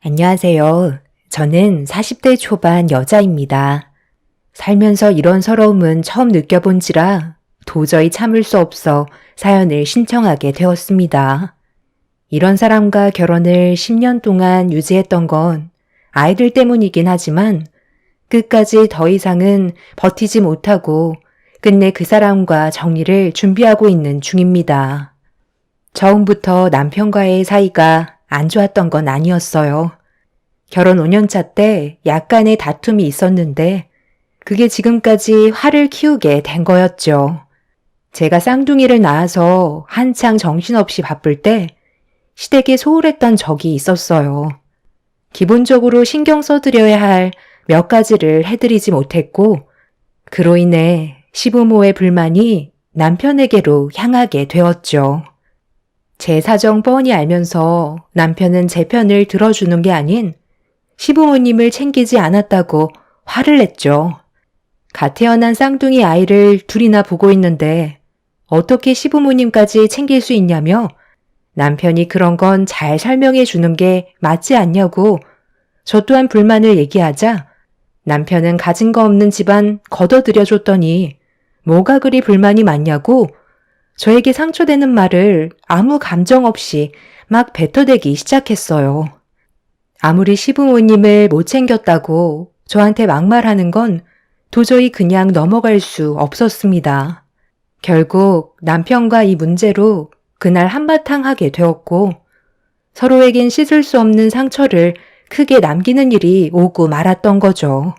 안녕하세요. 저는 40대 초반 여자입니다. 살면서 이런 서러움은 처음 느껴본지라 도저히 참을 수 없어 사연을 신청하게 되었습니다. 이런 사람과 결혼을 10년 동안 유지했던 건 아이들 때문이긴 하지만 끝까지 더 이상은 버티지 못하고 끝내 그 사람과 정리를 준비하고 있는 중입니다. 처음부터 남편과의 사이가 안 좋았던 건 아니었어요. 결혼 5년차 때 약간의 다툼이 있었는데 그게 지금까지 화를 키우게 된 거였죠. 제가 쌍둥이를 낳아서 한창 정신없이 바쁠 때 시댁에 소홀했던 적이 있었어요. 기본적으로 신경 써드려야 할 몇 가지를 해드리지 못했고 그로 인해 시부모의 불만이 남편에게로 향하게 되었죠. 제 사정 뻔히 알면서 남편은 제 편을 들어주는 게 아닌 시부모님을 챙기지 않았다고 화를 냈죠. 갓 태어난 쌍둥이 아이를 둘이나 보고 있는데 어떻게 시부모님까지 챙길 수 있냐며 남편이 그런 건 잘 설명해 주는 게 맞지 않냐고 저 또한 불만을 얘기하자 남편은 가진 거 없는 집안 걷어들여 줬더니 뭐가 그리 불만이 많냐고 저에게 상처되는 말을 아무 감정 없이 막 뱉어대기 시작했어요. 아무리 시부모님을 못 챙겼다고 저한테 막말하는 건 도저히 그냥 넘어갈 수 없었습니다. 결국 남편과 이 문제로 그날 한바탕 하게 되었고 서로에겐 씻을 수 없는 상처를 크게 남기는 일이 오고 말았던 거죠.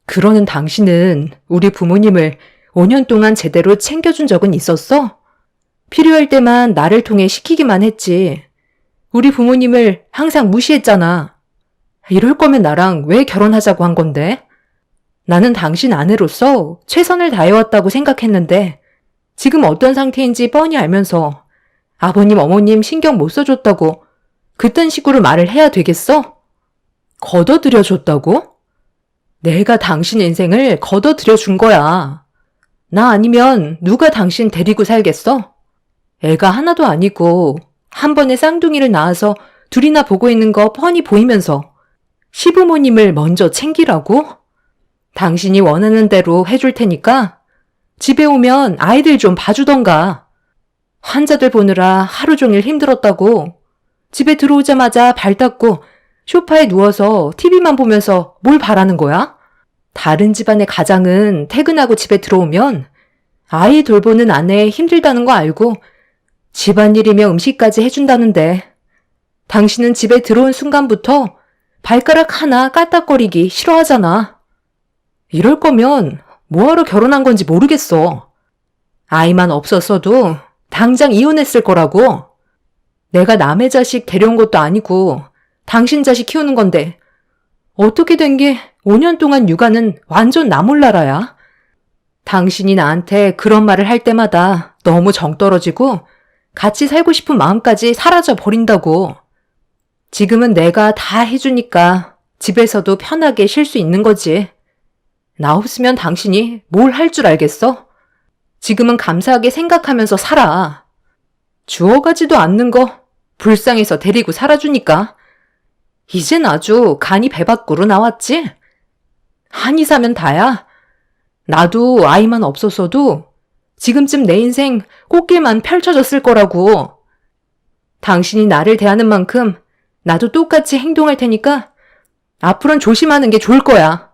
그러는 당신은 우리 부모님을 5년 동안 제대로 챙겨준 적은 있었어? 필요할 때만 나를 통해 시키기만 했지. 우리 부모님을 항상 무시했잖아. 이럴 거면 나랑 왜 결혼하자고 한 건데? 나는 당신 아내로서 최선을 다해왔다고 생각했는데 지금 어떤 상태인지 뻔히 알면서 아버님, 어머님 신경 못 써줬다고 그딴 식으로 말을 해야 되겠어? 걷어들여 줬다고? 내가 당신 인생을 걷어들여 준 거야. 나 아니면 누가 당신 데리고 살겠어? 애가 하나도 아니고 한 번에 쌍둥이를 낳아서 둘이나 보고 있는 거 뻔히 보이면서 시부모님을 먼저 챙기라고? 당신이 원하는 대로 해줄 테니까 집에 오면 아이들 좀 봐주던가. 환자들 보느라 하루 종일 힘들었다고 집에 들어오자마자 발 닦고 소파에 누워서 TV만 보면서 뭘 바라는 거야? 다른 집안의 가장은 퇴근하고 집에 들어오면 아이 돌보는 아내 힘들다는 거 알고 집안일이며 음식까지 해준다는데 당신은 집에 들어온 순간부터 발가락 하나 까딱거리기 싫어하잖아. 이럴 거면 뭐하러 결혼한 건지 모르겠어. 아이만 없었어도 당장 이혼했을 거라고. 내가 남의 자식 데려온 것도 아니고 당신 자식 키우는 건데 어떻게 된 게 5년 동안 육아는 완전 나 몰라라야. 당신이 나한테 그런 말을 할 때마다 너무 정 떨어지고 같이 살고 싶은 마음까지 사라져 버린다고. 지금은 내가 다 해주니까 집에서도 편하게 쉴 수 있는 거지. 나 없으면 당신이 뭘 할 줄 알겠어? 지금은 감사하게 생각하면서 살아. 주워가지도 않는 거 불쌍해서 데리고 살아주니까. 이젠 아주 간이 배 밖으로 나왔지? 한이 사면 다야. 나도 아이만 없었어도 지금쯤 내 인생 꽃길만 펼쳐졌을 거라고. 당신이 나를 대하는 만큼 나도 똑같이 행동할 테니까 앞으로는 조심하는 게 좋을 거야.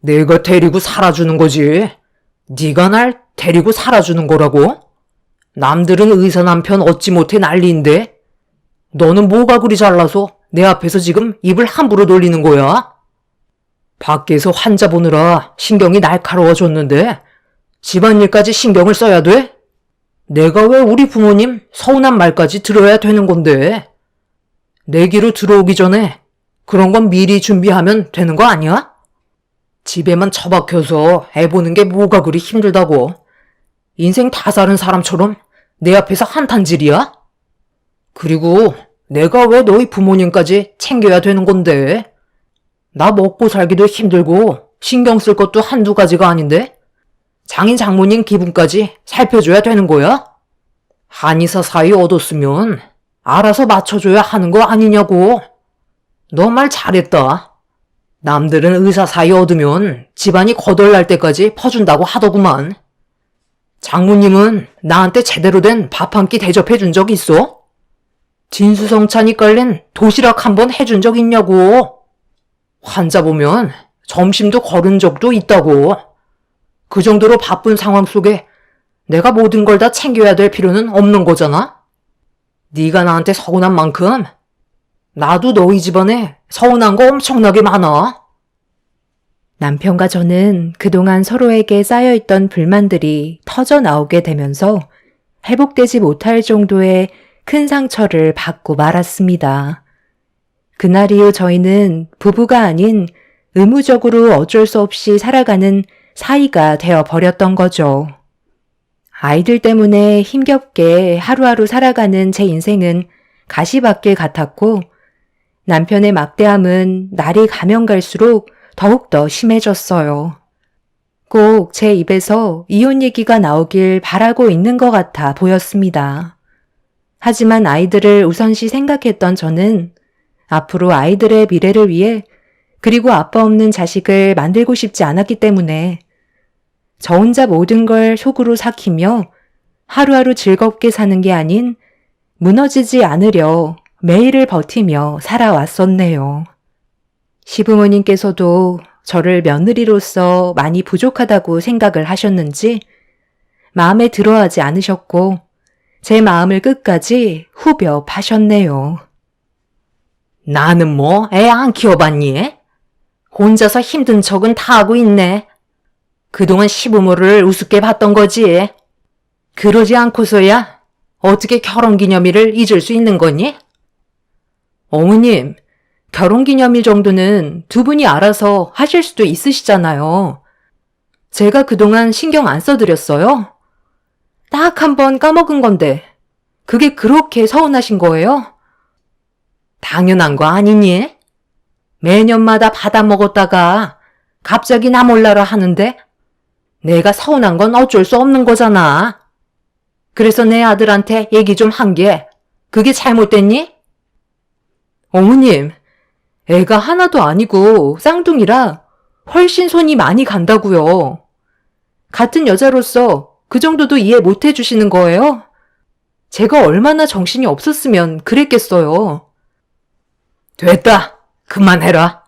내가 데리고 살아주는 거지. 네가 날 데리고 살아주는 거라고? 남들은 의사 남편 얻지 못해 난리인데 너는 뭐가 그리 잘나서 내 앞에서 지금 입을 함부로 돌리는 거야? 밖에서 환자 보느라 신경이 날카로워졌는데 집안일까지 신경을 써야 돼? 내가 왜 우리 부모님 서운한 말까지 들어야 되는 건데? 내기로 들어오기 전에 그런 건 미리 준비하면 되는 거 아니야? 집에만 처박혀서 애 보는 게 뭐가 그리 힘들다고. 인생 다 사는 사람처럼 내 앞에서 한탄질이야? 그리고 내가 왜 너희 부모님까지 챙겨야 되는 건데? 나 먹고 살기도 힘들고 신경 쓸 것도 한두 가지가 아닌데? 장인 장모님 기분까지 살펴줘야 되는 거야? 한의사 사이 얻었으면 알아서 맞춰줘야 하는 거 아니냐고. 너 말 잘했다. 남들은 의사 사이 얻으면 집안이 거덜날 때까지 퍼준다고 하더구만. 장모님은 나한테 제대로 된 밥 한 끼 대접해 준 적 있어? 진수성찬이 깔린 도시락 한 번 해준 적 있냐고. 환자 보면 점심도 거른 적도 있다고. 그 정도로 바쁜 상황 속에 내가 모든 걸 다 챙겨야 될 필요는 없는 거잖아? 네가 나한테 서운한 만큼 나도 너희 집안에 서운한 거 엄청나게 많아. 남편과 저는 그동안 서로에게 쌓여있던 불만들이 터져 나오게 되면서 회복되지 못할 정도의 큰 상처를 받고 말았습니다. 그날 이후 저희는 부부가 아닌 의무적으로 어쩔 수 없이 살아가는 사이가 되어버렸던 거죠. 아이들 때문에 힘겹게 하루하루 살아가는 제 인생은 가시밭길 같았고 남편의 막대함은 날이 가면 갈수록 더욱더 심해졌어요. 꼭 제 입에서 이혼 얘기가 나오길 바라고 있는 것 같아 보였습니다. 하지만 아이들을 우선시 생각했던 저는 앞으로 아이들의 미래를 위해 그리고 아빠 없는 자식을 만들고 싶지 않았기 때문에 저 혼자 모든 걸 속으로 삭히며 하루하루 즐겁게 사는 게 아닌 무너지지 않으려 매일을 버티며 살아왔었네요. 시부모님께서도 저를 며느리로서 많이 부족하다고 생각을 하셨는지 마음에 들어하지 않으셨고 제 마음을 끝까지 후벼 파셨네요. 나는 뭐 애 안 키워봤니? 혼자서 힘든 척은 다 하고 있네. 그동안 시부모를 우습게 봤던 거지. 그러지 않고서야 어떻게 결혼기념일을 잊을 수 있는 거니? 어머님, 결혼기념일 정도는 두 분이 알아서 하실 수도 있으시잖아요. 제가 그동안 신경 안 써드렸어요? 딱 한 번 까먹은 건데 그게 그렇게 서운하신 거예요? 당연한 거 아니니? 매년마다 받아먹었다가 갑자기 나 몰라라 하는데 내가 서운한 건 어쩔 수 없는 거잖아. 그래서 내 아들한테 얘기 좀 한 게 그게 잘못됐니? 어머님, 애가 하나도 아니고 쌍둥이라 훨씬 손이 많이 간다고요. 같은 여자로서 그 정도도 이해 못 해주시는 거예요? 제가 얼마나 정신이 없었으면 그랬겠어요. 됐다. 그만해라.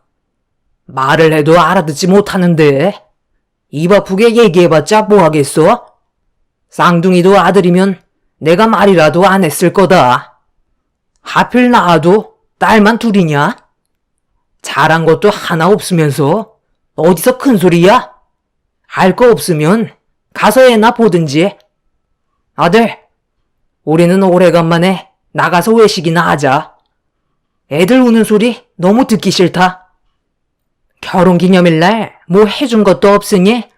말을 해도 알아듣지 못하는데 입 아프게 얘기해봤자 뭐하겠어? 쌍둥이도 아들이면 내가 말이라도 안 했을 거다. 하필 낳아도 딸만 둘이냐? 잘한 것도 하나 없으면서 어디서 큰 소리야? 알 거 없으면 가서 애나 보든지. 아들, 우리는 오래간만에 나가서 외식이나 하자. 애들 우는 소리 너무 듣기 싫다. 결혼기념일날 뭐 해준 것도 없으니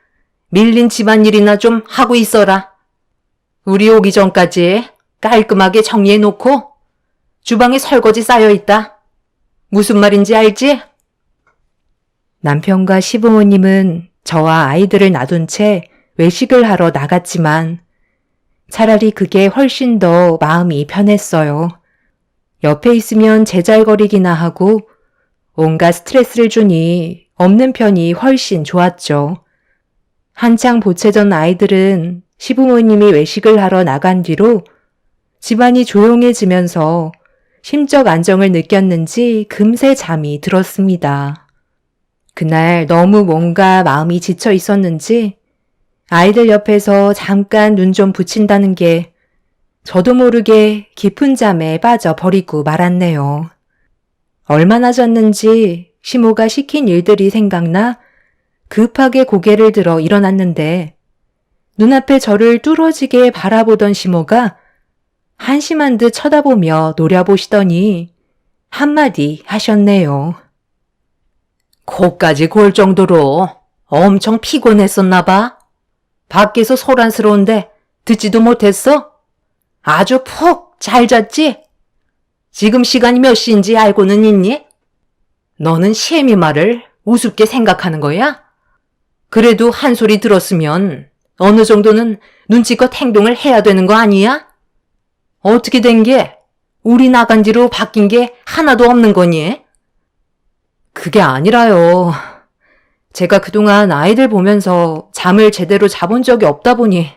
밀린 집안일이나 좀 하고 있어라. 우리 오기 전까지 깔끔하게 정리해놓고 주방에 설거지 쌓여있다. 무슨 말인지 알지? 남편과 시부모님은 저와 아이들을 놔둔 채 외식을 하러 나갔지만 차라리 그게 훨씬 더 마음이 편했어요. 옆에 있으면 제잘거리기나 하고 온갖 스트레스를 주니 없는 편이 훨씬 좋았죠. 한창 보채던 아이들은 시부모님이 외식을 하러 나간 뒤로 집안이 조용해지면서 심적 안정을 느꼈는지 금세 잠이 들었습니다. 그날 너무 뭔가 마음이 지쳐 있었는지 아이들 옆에서 잠깐 눈 좀 붙인다는 게 저도 모르게 깊은 잠에 빠져버리고 말았네요. 얼마나 잤는지 시모가 시킨 일들이 생각나 급하게 고개를 들어 일어났는데 눈앞에 저를 뚫어지게 바라보던 시모가 한심한 듯 쳐다보며 노려보시더니 한마디 하셨네요. 코까지 골 정도로 엄청 피곤했었나 봐. 밖에서 소란스러운데 듣지도 못했어? 아주 푹 잘 잤지? 지금 시간이 몇 시인지 알고는 있니? 너는 시애미 말을 우습게 생각하는 거야? 그래도 한 소리 들었으면 어느 정도는 눈치껏 행동을 해야 되는 거 아니야? 어떻게 된 게 우리 나간 뒤로 바뀐 게 하나도 없는 거니? 그게 아니라요. 제가 그동안 아이들 보면서 잠을 제대로 자본 적이 없다 보니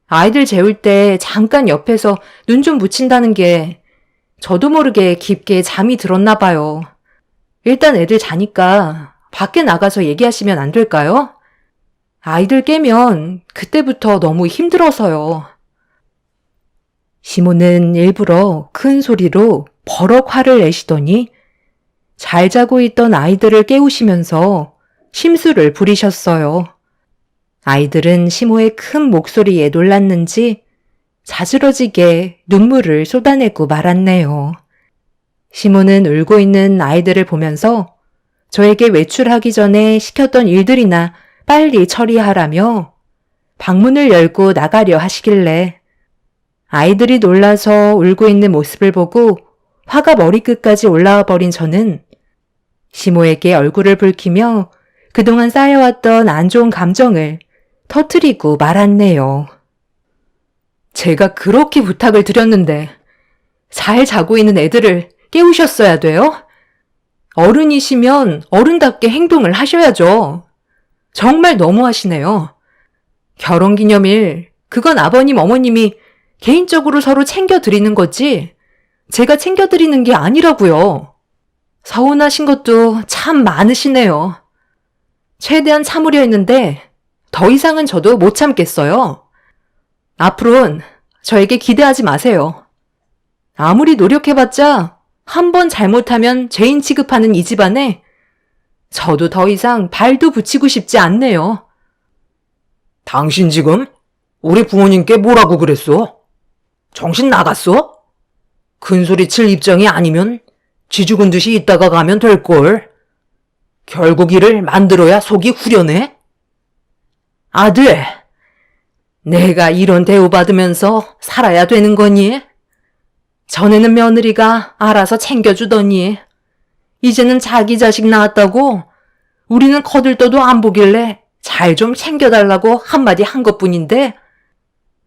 아이들 재울 때 잠깐 옆에서 눈 좀 붙인다는 게 저도 모르게 깊게 잠이 들었나 봐요. 일단 애들 자니까 밖에 나가서 얘기하시면 안 될까요? 아이들 깨면 그때부터 너무 힘들어서요. 시모는 일부러 큰 소리로 버럭 화를 내시더니 잘 자고 있던 아이들을 깨우시면서 심술을 부리셨어요. 아이들은 시모의 큰 목소리에 놀랐는지 자지러지게 눈물을 쏟아내고 말았네요. 시모는 울고 있는 아이들을 보면서 저에게 외출하기 전에 시켰던 일들이나 빨리 처리하라며 방문을 열고 나가려 하시길래 아이들이 놀라서 울고 있는 모습을 보고 화가 머리끝까지 올라와 버린 저는 시모에게 얼굴을 붉히며 그동안 쌓여왔던 안 좋은 감정을 터뜨리고 말았네요. 제가 그렇게 부탁을 드렸는데 잘 자고 있는 애들을 깨우셨어야 돼요? 어른이시면 어른답게 행동을 하셔야죠. 정말 너무하시네요. 결혼기념일, 그건 아버님, 어머님이 개인적으로 서로 챙겨드리는 거지 제가 챙겨드리는 게 아니라고요. 서운하신 것도 참 많으시네요. 최대한 참으려 했는데 더 이상은 저도 못 참겠어요. 앞으로는 저에게 기대하지 마세요. 아무리 노력해봤자 한 번 잘못하면 죄인 취급하는 이 집안에 저도 더 이상 발도 붙이고 싶지 않네요. 당신 지금 우리 부모님께 뭐라고 그랬어? 정신 나갔어? 큰소리 칠 입장이 아니면 쥐 죽은 듯이 있다가 가면 될걸. 결국 일을 만들어야 속이 후련해? 아들, 내가 이런 대우받으면서 살아야 되는 거니? 전에는 며느리가 알아서 챙겨주더니 이제는 자기 자식 낳았다고 우리는 거들떠도 안 보길래 잘 좀 챙겨달라고 한마디 한 것뿐인데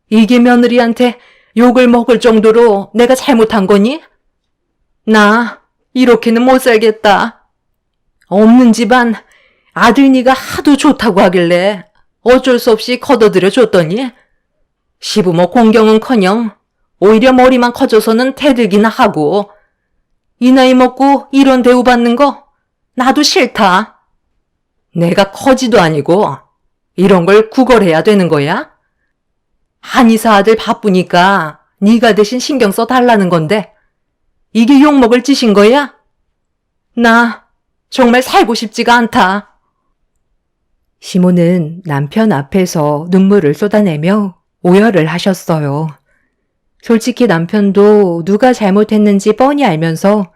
이게 며느리한테 욕을 먹을 정도로 내가 잘못한 거니? 나 이렇게는 못 살겠다. 없는 집안 아들니가 하도 좋다고 하길래 어쩔 수 없이 걷어들여 줬더니 시부모 공경은커녕 오히려 머리만 커져서는 대들기나 하고 이 나이 먹고 이런 대우받는 거 나도 싫다. 내가 커지도 아니고 이런 걸 구걸해야 되는 거야? 한의사 아들 바쁘니까 네가 대신 신경 써달라는 건데 이게 욕먹을 짓인 거야? 나 정말 살고 싶지가 않다. 시모는 남편 앞에서 눈물을 쏟아내며 오열을 하셨어요. 솔직히 남편도 누가 잘못했는지 뻔히 알면서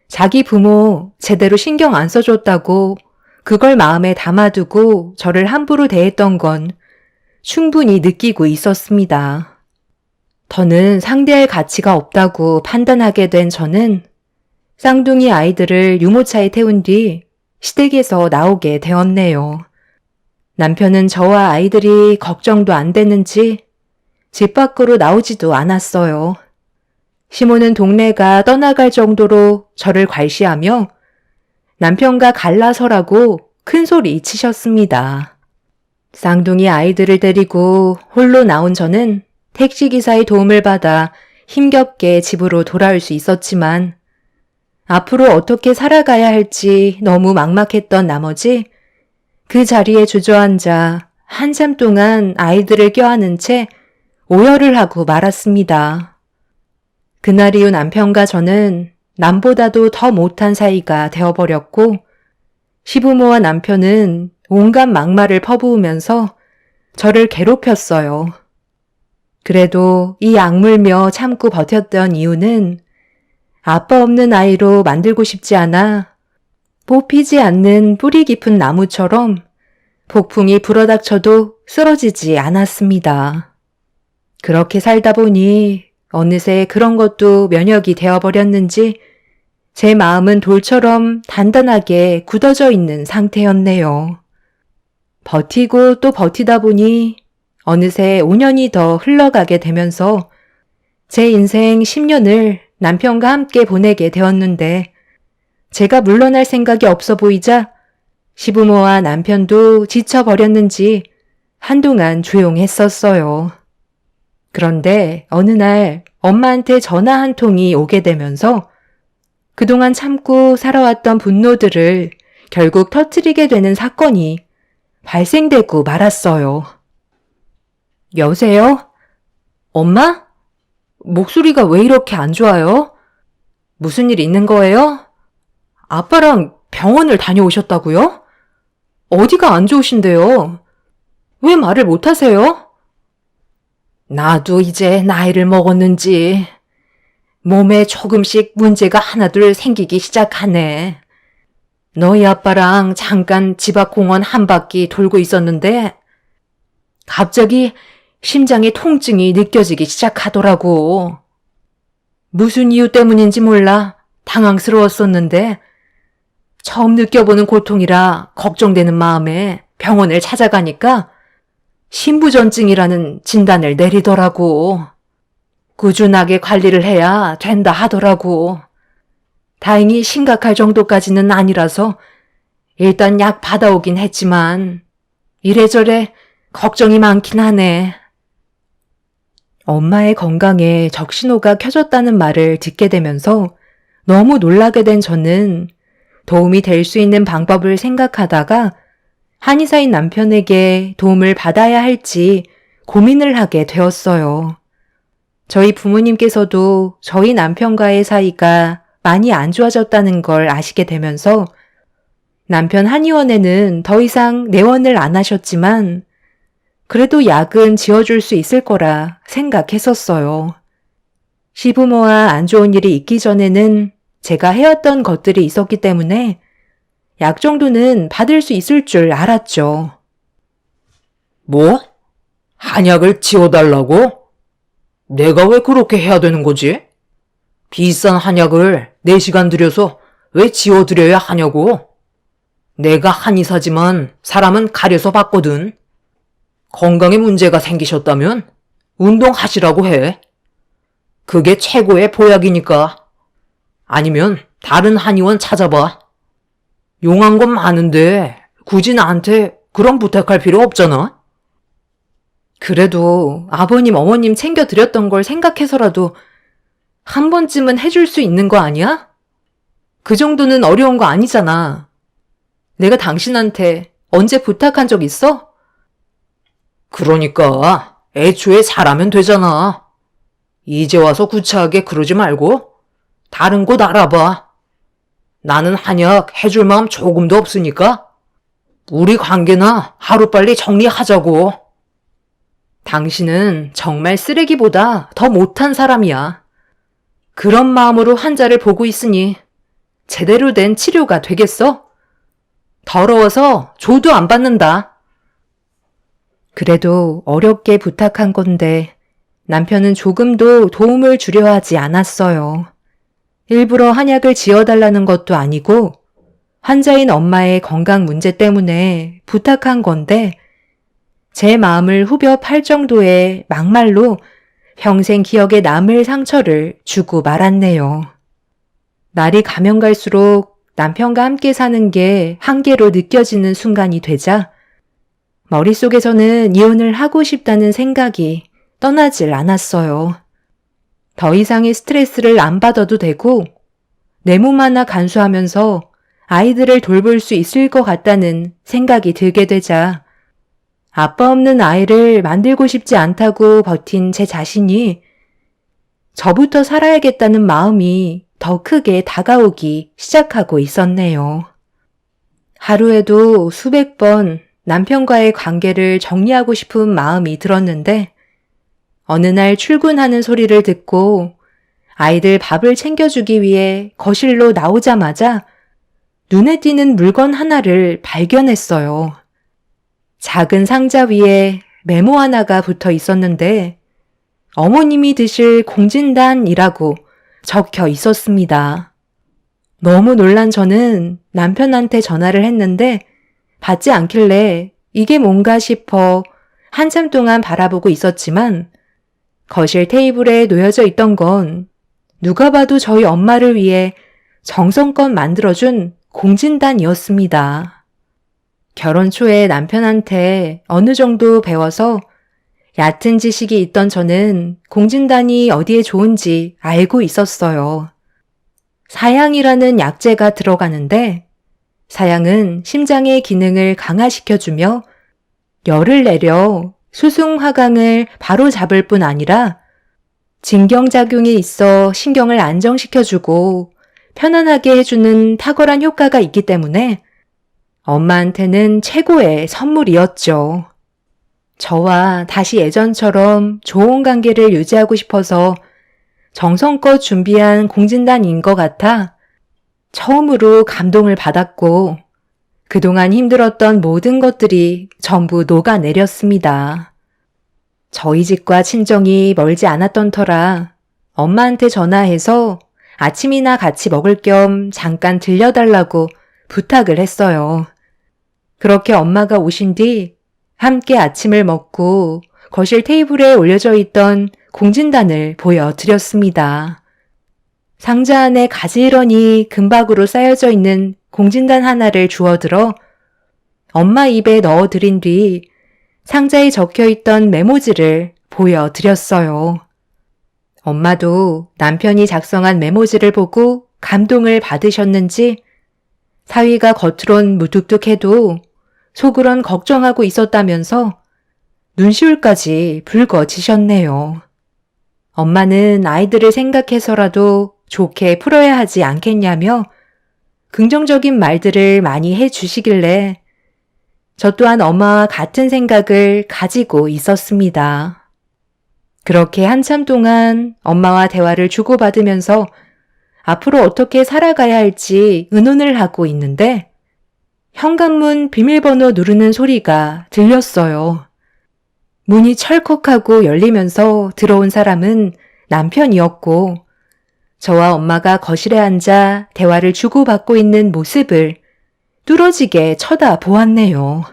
자기 부모 제대로 신경 안 써줬다고 그걸 마음에 담아두고 저를 함부로 대했던 건 충분히 느끼고 있었습니다. 더는 상대할 가치가 없다고 판단하게 된 저는 쌍둥이 아이들을 유모차에 태운 뒤 시댁에서 나오게 되었네요. 남편은 저와 아이들이 걱정도 안 됐는지 집 밖으로 나오지도 않았어요. 시모는 동네가 떠나갈 정도로 저를 괄시하며 남편과 갈라서라고 큰 소리 치셨습니다. 쌍둥이 아이들을 데리고 홀로 나온 저는 택시기사의 도움을 받아 힘겹게 집으로 돌아올 수 있었지만 앞으로 어떻게 살아가야 할지 너무 막막했던 나머지 그 자리에 주저앉아 한참 동안 아이들을 껴안은 채 오열을 하고 말았습니다. 그날 이후 남편과 저는 남보다도 더 못한 사이가 되어버렸고 시부모와 남편은 온갖 막말을 퍼부으면서 저를 괴롭혔어요. 그래도 이 악물며 참고 버텼던 이유는 아빠 없는 아이로 만들고 싶지 않아 뽑히지 않는 뿌리 깊은 나무처럼 폭풍이 불어닥쳐도 쓰러지지 않았습니다. 그렇게 살다 보니 어느새 그런 것도 면역이 되어버렸는지 제 마음은 돌처럼 단단하게 굳어져 있는 상태였네요. 버티고 또 버티다 보니 어느새 5년이 더 흘러가게 되면서 제 인생 10년을 남편과 함께 보내게 되었는데 제가 물러날 생각이 없어 보이자 시부모와 남편도 지쳐버렸는지 한동안 조용했었어요. 그런데 어느 날 엄마한테 전화 한 통이 오게 되면서 그동안 참고 살아왔던 분노들을 결국 터뜨리게 되는 사건이 발생되고 말았어요. 여보세요? 엄마? 목소리가 왜 이렇게 안 좋아요? 무슨 일 있는 거예요? 아빠랑 병원을 다녀오셨다고요? 어디가 안 좋으신데요? 왜 말을 못 하세요? 나도 이제 나이를 먹었는지 몸에 조금씩 문제가 하나둘 생기기 시작하네. 너희 아빠랑 잠깐 집 앞 공원 한 바퀴 돌고 있었는데 갑자기 심장에 통증이 느껴지기 시작하더라고. 무슨 이유 때문인지 몰라 당황스러웠었는데 처음 느껴보는 고통이라 걱정되는 마음에 병원을 찾아가니까 신부전증이라는 진단을 내리더라고. 꾸준하게 관리를 해야 된다 하더라고. 다행히 심각할 정도까지는 아니라서 일단 약 받아오긴 했지만 이래저래 걱정이 많긴 하네. 엄마의 건강에 적신호가 켜졌다는 말을 듣게 되면서 너무 놀라게 된 저는 도움이 될 수 있는 방법을 생각하다가 한의사인 남편에게 도움을 받아야 할지 고민을 하게 되었어요. 저희 부모님께서도 저희 남편과의 사이가 많이 안 좋아졌다는 걸 아시게 되면서 남편 한의원에는 더 이상 내원을 안 하셨지만 그래도 약은 지어줄 수 있을 거라 생각했었어요. 시부모와 안 좋은 일이 있기 전에는 제가 해왔던 것들이 있었기 때문에 약 정도는 받을 수 있을 줄 알았죠. 뭐? 한약을 지어달라고? 내가 왜 그렇게 해야 되는 거지? 비싼 한약을 4시간 들여서 왜 지어드려야 하냐고? 내가 한의사지만 사람은 가려서 봤거든. 건강에 문제가 생기셨다면 운동하시라고 해. 그게 최고의 보약이니까. 아니면 다른 한의원 찾아봐. 용한 건 많은데 굳이 나한테 그런 부탁할 필요 없잖아. 그래도 아버님, 어머님 챙겨드렸던 걸 생각해서라도 한 번쯤은 해줄 수 있는 거 아니야? 그 정도는 어려운 거 아니잖아. 내가 당신한테 언제 부탁한 적 있어? 그러니까 애초에 잘하면 되잖아. 이제 와서 구차하게 그러지 말고 다른 곳 알아봐. 나는 한약 해줄 마음 조금도 없으니까 우리 관계나 하루빨리 정리하자고. 당신은 정말 쓰레기보다 더 못한 사람이야. 그런 마음으로 환자를 보고 있으니 제대로 된 치료가 되겠어? 더러워서 조도 안 받는다. 그래도 어렵게 부탁한 건데 남편은 조금도 도움을 주려 하지 않았어요. 일부러 한약을 지어달라는 것도 아니고 환자인 엄마의 건강 문제 때문에 부탁한 건데 제 마음을 후벼 팔 정도의 막말로 평생 기억에 남을 상처를 주고 말았네요. 날이 가면 갈수록 남편과 함께 사는 게 한계로 느껴지는 순간이 되자 머릿속에서는 이혼을 하고 싶다는 생각이 떠나질 않았어요. 더 이상의 스트레스를 안 받아도 되고 내 몸 하나 간수하면서 아이들을 돌볼 수 있을 것 같다는 생각이 들게 되자 아빠 없는 아이를 만들고 싶지 않다고 버틴 제 자신이 저부터 살아야겠다는 마음이 더 크게 다가오기 시작하고 있었네요. 하루에도 수백 번 남편과의 관계를 정리하고 싶은 마음이 들었는데 어느 날 출근하는 소리를 듣고 아이들 밥을 챙겨주기 위해 거실로 나오자마자 눈에 띄는 물건 하나를 발견했어요. 작은 상자 위에 메모 하나가 붙어 있었는데 어머님이 드실 공진단이라고 적혀 있었습니다. 너무 놀란 저는 남편한테 전화를 했는데 받지 않길래 이게 뭔가 싶어 한참 동안 바라보고 있었지만 거실 테이블에 놓여져 있던 건 누가 봐도 저희 엄마를 위해 정성껏 만들어준 공진단이었습니다. 결혼 초에 남편한테 어느 정도 배워서 얕은 지식이 있던 저는 공진단이 어디에 좋은지 알고 있었어요. 사양이라는 약재가 들어가는데 사양은 심장의 기능을 강화시켜주며 열을 내려 수승화강을 바로 잡을 뿐 아니라 진경작용이 있어 신경을 안정시켜주고 편안하게 해주는 탁월한 효과가 있기 때문에 엄마한테는 최고의 선물이었죠. 저와 다시 예전처럼 좋은 관계를 유지하고 싶어서 정성껏 준비한 공진단인 것 같아 처음으로 감동을 받았고 그동안 힘들었던 모든 것들이 전부 녹아내렸습니다. 저희 집과 친정이 멀지 않았던 터라 엄마한테 전화해서 아침이나 같이 먹을 겸 잠깐 들려달라고 부탁을 했어요. 그렇게 엄마가 오신 뒤 함께 아침을 먹고 거실 테이블에 올려져 있던 공진단을 보여드렸습니다. 상자 안에 가지런히 금박으로 쌓여져 있는 공진단 하나를 주워들어 엄마 입에 넣어드린 뒤 상자에 적혀있던 메모지를 보여드렸어요. 엄마도 남편이 작성한 메모지를 보고 감동을 받으셨는지 사위가 겉으론 무뚝뚝해도 속으론 걱정하고 있었다면서 눈시울까지 붉어지셨네요. 엄마는 아이들을 생각해서라도 좋게 풀어야 하지 않겠냐며 긍정적인 말들을 많이 해주시길래 저 또한 엄마와 같은 생각을 가지고 있었습니다. 그렇게 한참 동안 엄마와 대화를 주고받으면서 앞으로 어떻게 살아가야 할지 의논을 하고 있는데 현관문 비밀번호 누르는 소리가 들렸어요. 문이 철컥하고 열리면서 들어온 사람은 남편이었고 저와 엄마가 거실에 앉아 대화를 주고받고 있는 모습을 뚫어지게 쳐다보았네요.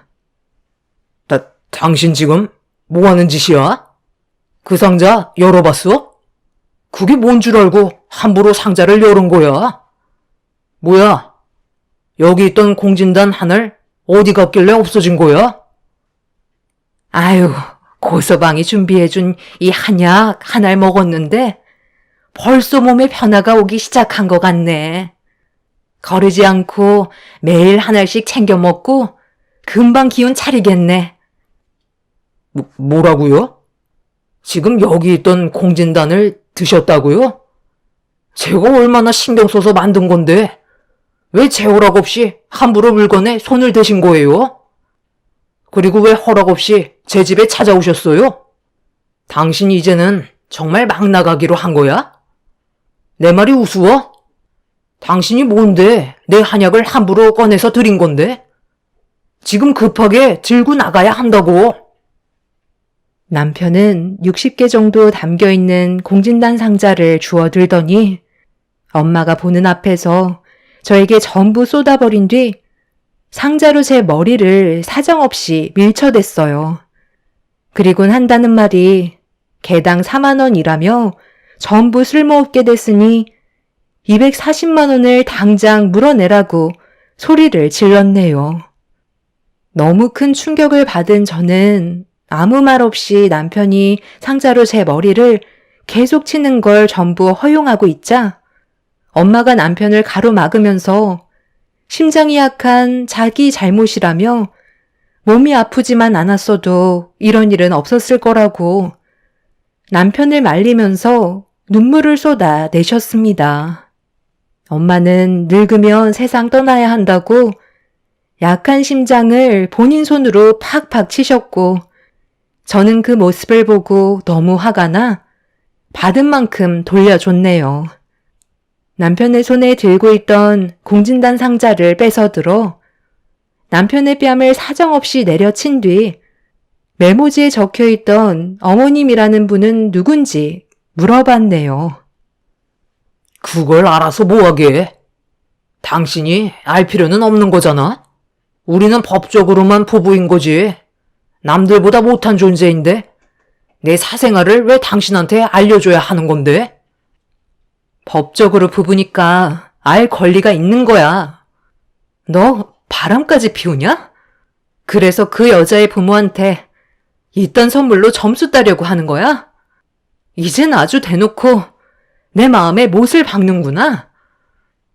당신 지금 뭐 하는 짓이야? 그 상자 열어봤어? 그게 뭔 줄 알고 함부로 상자를 열은 거야? 뭐야? 여기 있던 공진단 하늘 어디 갔길래 없어진 거야? 아유, 고서방이 준비해준 이 한약 하나를 먹었는데 벌써 몸에 변화가 오기 시작한 것 같네. 거르지 않고 매일 하나씩 챙겨 먹고 금방 기운 차리겠네. 뭐라고요? 지금 여기 있던 공진단을 드셨다고요? 제가 얼마나 신경 써서 만든 건데 왜 제 허락 없이 함부로 물건에 손을 대신 거예요? 그리고 왜 허락 없이 제 집에 찾아오셨어요? 당신 이제는 정말 막 나가기로 한 거야? 내 말이 우스워? 당신이 뭔데 내 한약을 함부로 꺼내서 드린 건데? 지금 급하게 들고 나가야 한다고. 남편은 60개 정도 담겨있는 공진단 상자를 주워들더니 엄마가 보는 앞에서 저에게 전부 쏟아버린 뒤 상자로 제 머리를 사정없이 밀쳐댔어요. 그리곤 한다는 말이 개당 4만 원이라며 전부 쓸모없게 됐으니 240만 원을 당장 물어내라고 소리를 질렀네요. 너무 큰 충격을 받은 저는 아무 말 없이 남편이 상자로 제 머리를 계속 치는 걸 전부 허용하고 있자 엄마가 남편을 가로막으면서 심장이 약한 자기 잘못이라며 몸이 아프지만 않았어도 이런 일은 없었을 거라고 남편을 말리면서 눈물을 쏟아내셨습니다. 엄마는 늙으면 세상 떠나야 한다고 약한 심장을 본인 손으로 팍팍 치셨고 저는 그 모습을 보고 너무 화가 나 받은 만큼 돌려줬네요. 남편의 손에 들고 있던 공진단 상자를 뺏어들어 남편의 뺨을 사정없이 내려친 뒤 메모지에 적혀있던 어머님이라는 분은 누군지 물어봤네요. 그걸 알아서 뭐하게? 당신이 알 필요는 없는 거잖아? 우리는 법적으로만 부부인 거지. 남들보다 못한 존재인데 내 사생활을 왜 당신한테 알려줘야 하는 건데? 법적으로 부부니까 알 권리가 있는 거야. 너 바람까지 피우냐? 그래서 그 여자의 부모한테 이딴 선물로 점수 따려고 하는 거야? 이젠 아주 대놓고 내 마음에 못을 박는구나.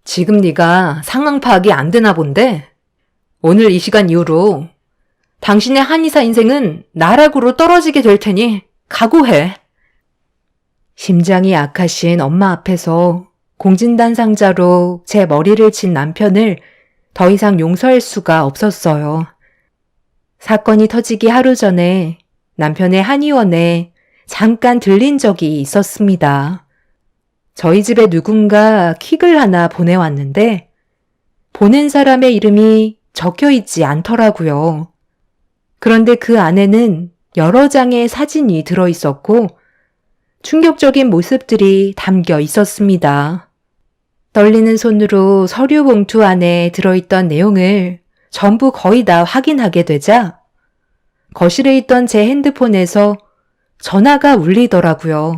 지금 네가 상황 파악이 안 되나 본데 오늘 이 시간 이후로 당신의 한의사 인생은 나락으로 떨어지게 될 테니 각오해. 심장이 약하신 엄마 앞에서 공진단 상자로 제 머리를 친 남편을 더 이상 용서할 수가 없었어요. 사건이 터지기 하루 전에 남편의 한의원에 잠깐 들린 적이 있었습니다. 저희 집에 누군가 킥을 하나 보내왔는데 보낸 사람의 이름이 적혀 있지 않더라고요. 그런데 그 안에는 여러 장의 사진이 들어 있었고 충격적인 모습들이 담겨 있었습니다. 떨리는 손으로 서류 봉투 안에 들어있던 내용을 전부 거의 다 확인하게 되자 거실에 있던 제 핸드폰에서 전화가 울리더라고요.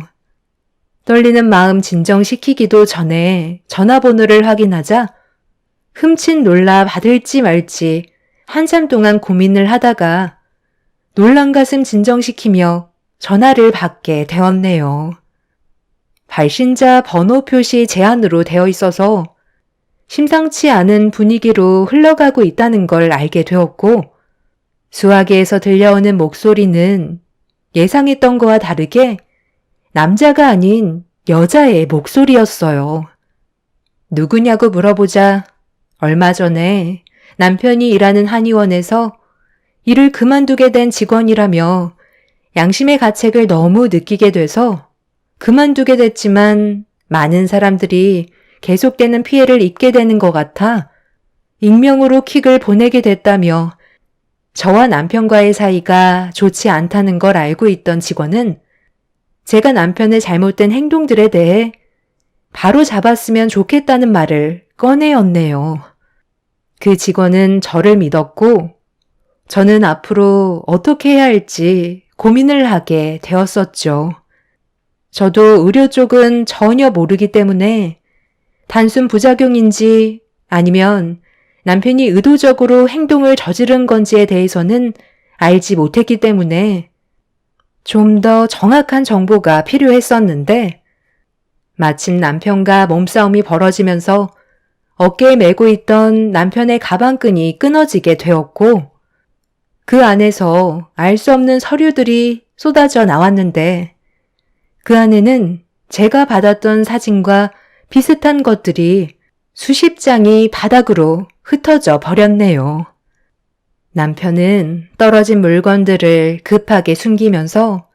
떨리는 마음 진정시키기도 전에 전화번호를 확인하자 흠칫 놀라 받을지 말지 한참 동안 고민을 하다가 놀란 가슴 진정시키며 전화를 받게 되었네요. 발신자 번호 표시 제한으로 되어 있어서 심상치 않은 분위기로 흘러가고 있다는 걸 알게 되었고 수화기에서 들려오는 목소리는 예상했던 거와 다르게 남자가 아닌 여자의 목소리였어요. 누구냐고 물어보자 얼마 전에 남편이 일하는 한의원에서 일을 그만두게 된 직원이라며 양심의 가책을 너무 느끼게 돼서 그만두게 됐지만 많은 사람들이 계속되는 피해를 입게 되는 것 같아 익명으로 킥을 보내게 됐다며 저와 남편과의 사이가 좋지 않다는 걸 알고 있던 직원은 제가 남편의 잘못된 행동들에 대해 바로 잡았으면 좋겠다는 말을 꺼내었네요. 그 직원은 저를 믿었고 저는 앞으로 어떻게 해야 할지 고민을 하게 되었었죠. 저도 의료 쪽은 전혀 모르기 때문에 단순 부작용인지 아니면 남편이 의도적으로 행동을 저지른 건지에 대해서는 알지 못했기 때문에 좀 더 정확한 정보가 필요했었는데 마침 남편과 몸싸움이 벌어지면서 어깨에 메고 있던 남편의 가방끈이 끊어지게 되었고 그 안에서 알 수 없는 서류들이 쏟아져 나왔는데 그 안에는 제가 받았던 사진과 비슷한 것들이 수십 장이 바닥으로 흩어져 버렸네요. 남편은 떨어진 물건들을 급하게 숨기면서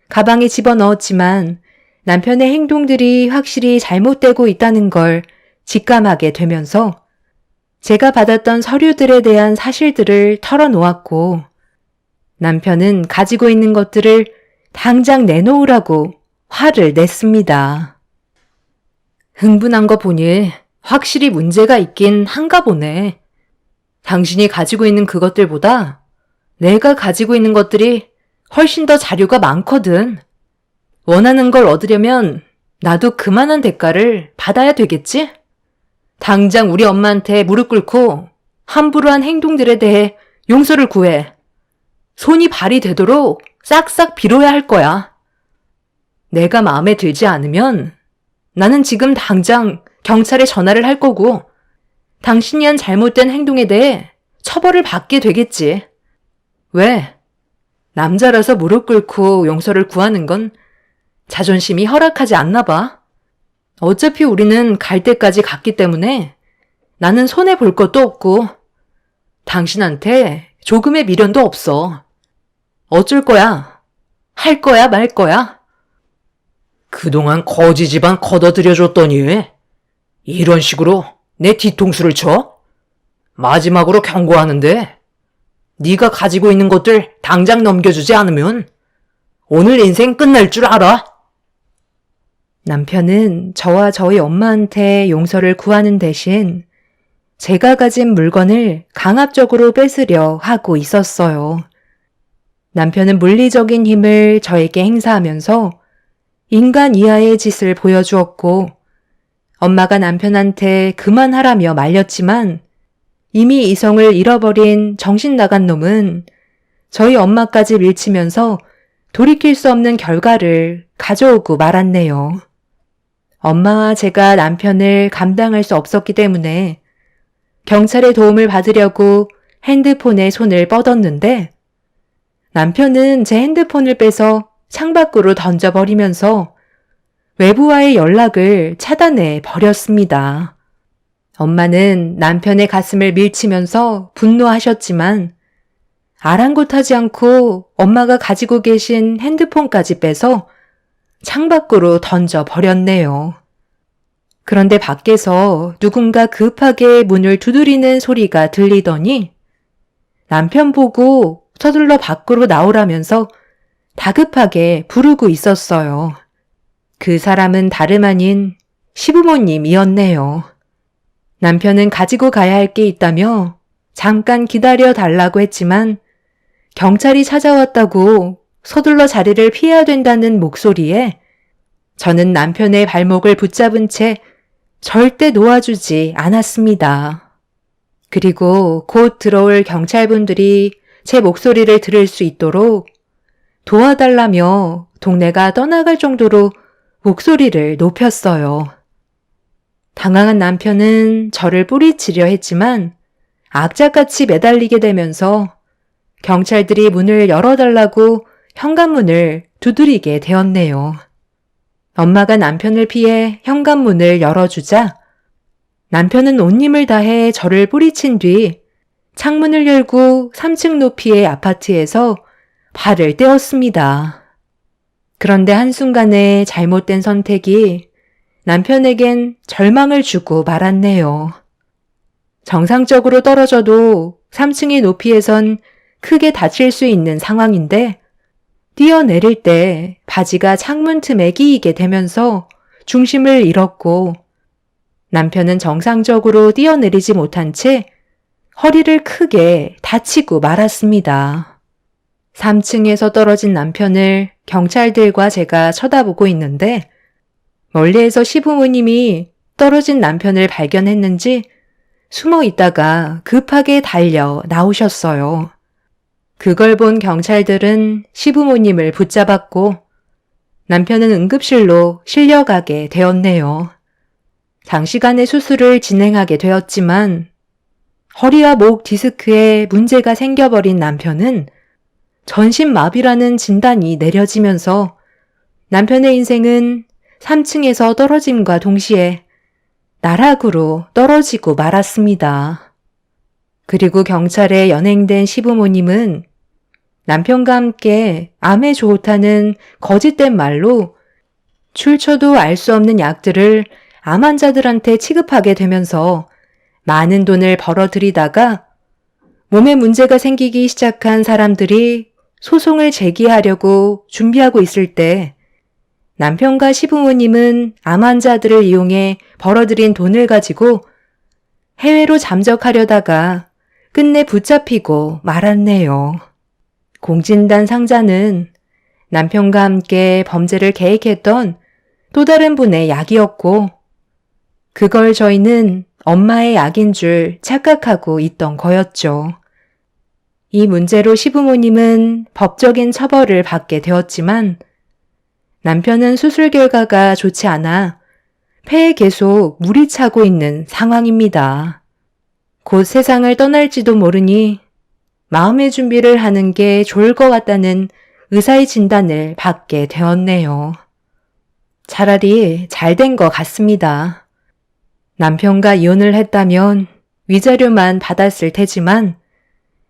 가방에 집어넣었지만 남편의 행동들이 확실히 잘못되고 있다는 걸 직감하게 되면서 제가 받았던 서류들에 대한 사실들을 털어놓았고 남편은 가지고 있는 것들을 당장 내놓으라고 화를 냈습니다. 흥분한 거 보니 확실히 문제가 있긴 한가 보네. 당신이 가지고 있는 그것들보다 내가 가지고 있는 것들이 훨씬 더 자료가 많거든. 원하는 걸 얻으려면 나도 그만한 대가를 받아야 되겠지? 당장 우리 엄마한테 무릎 꿇고 함부로 한 행동들에 대해 용서를 구해. 손이 발이 되도록 싹싹 빌어야 할 거야. 내가 마음에 들지 않으면 나는 지금 당장 경찰에 전화를 할 거고 당신이 한 잘못된 행동에 대해 처벌을 받게 되겠지. 왜? 남자라서 무릎 꿇고 용서를 구하는 건 자존심이 허락하지 않나 봐. 어차피 우리는 갈 때까지 갔기 때문에 나는 손해볼 것도 없고 당신한테 조금의 미련도 없어. 어쩔 거야? 할 거야 말 거야? 그동안 거지 집안 걷어들여줬더니 이런 식으로 내 뒤통수를 쳐? 마지막으로 경고하는데 네가 가지고 있는 것들 당장 넘겨주지 않으면 오늘 인생 끝날 줄 알아? 남편은 저와 저희 엄마한테 용서를 구하는 대신 제가 가진 물건을 강압적으로 뺏으려 하고 있었어요. 남편은 물리적인 힘을 저에게 행사하면서 인간 이하의 짓을 보여주었고 엄마가 남편한테 그만하라며 말렸지만 이미 이성을 잃어버린 정신 나간 놈은 저희 엄마까지 밀치면서 돌이킬 수 없는 결과를 가져오고 말았네요. 엄마와 제가 남편을 감당할 수 없었기 때문에 경찰의 도움을 받으려고 핸드폰에 손을 뻗었는데 남편은 제 핸드폰을 빼서 창밖으로 던져버리면서 외부와의 연락을 차단해 버렸습니다. 엄마는 남편의 가슴을 밀치면서 분노하셨지만 아랑곳하지 않고 엄마가 가지고 계신 핸드폰까지 빼서 창밖으로 던져버렸네요. 그런데 밖에서 누군가 급하게 문을 두드리는 소리가 들리더니 남편 보고 서둘러 밖으로 나오라면서 다급하게 부르고 있었어요. 그 사람은 다름 아닌 시부모님이었네요. 남편은 가지고 가야 할 게 있다며 잠깐 기다려 달라고 했지만 경찰이 찾아왔다고 서둘러 자리를 피해야 된다는 목소리에 저는 남편의 발목을 붙잡은 채 절대 놓아주지 않았습니다. 그리고 곧 들어올 경찰분들이 제 목소리를 들을 수 있도록 도와달라며 동네가 떠나갈 정도로 목소리를 높였어요. 당황한 남편은 저를 뿌리치려 했지만 악착같이 매달리게 되면서 경찰들이 문을 열어달라고 현관문을 두드리게 되었네요. 엄마가 남편을 피해 현관문을 열어주자 남편은 온 힘을 다해 저를 뿌리친 뒤 창문을 열고 3층 높이의 아파트에서 발을 떼었습니다. 그런데 한순간에 잘못된 선택이 남편에겐 절망을 주고 말았네요. 정상적으로 떨어져도 3층의 높이에선 크게 다칠 수 있는 상황인데 뛰어내릴 때 바지가 창문 틈에 끼이게 되면서 중심을 잃었고 남편은 정상적으로 뛰어내리지 못한 채 허리를 크게 다치고 말았습니다. 3층에서 떨어진 남편을 경찰들과 제가 쳐다보고 있는데 멀리에서 시부모님이 떨어진 남편을 발견했는지 숨어 있다가 급하게 달려 나오셨어요. 그걸 본 경찰들은 시부모님을 붙잡았고 남편은 응급실로 실려가게 되었네요. 장시간의 수술을 진행하게 되었지만 허리와 목 디스크에 문제가 생겨버린 남편은 전신마비라는 진단이 내려지면서 남편의 인생은 3층에서 떨어짐과 동시에 나락으로 떨어지고 말았습니다. 그리고 경찰에 연행된 시부모님은 남편과 함께 암에 좋다는 거짓된 말로 출처도 알 수 없는 약들을 암 환자들한테 취급하게 되면서 많은 돈을 벌어들이다가 몸에 문제가 생기기 시작한 사람들이 소송을 제기하려고 준비하고 있을 때 남편과 시부모님은 암 환자들을 이용해 벌어들인 돈을 가지고 해외로 잠적하려다가 끝내 붙잡히고 말았네요. 공진단 상자는 남편과 함께 범죄를 계획했던 또 다른 분의 약이었고 그걸 저희는 엄마의 약인 줄 착각하고 있던 거였죠. 이 문제로 시부모님은 법적인 처벌을 받게 되었지만 남편은 수술 결과가 좋지 않아 폐에 계속 물이 차고 있는 상황입니다. 곧 세상을 떠날지도 모르니 마음의 준비를 하는 게 좋을 것 같다는 의사의 진단을 받게 되었네요. 차라리 잘 된 것 같습니다. 남편과 이혼을 했다면 위자료만 받았을 테지만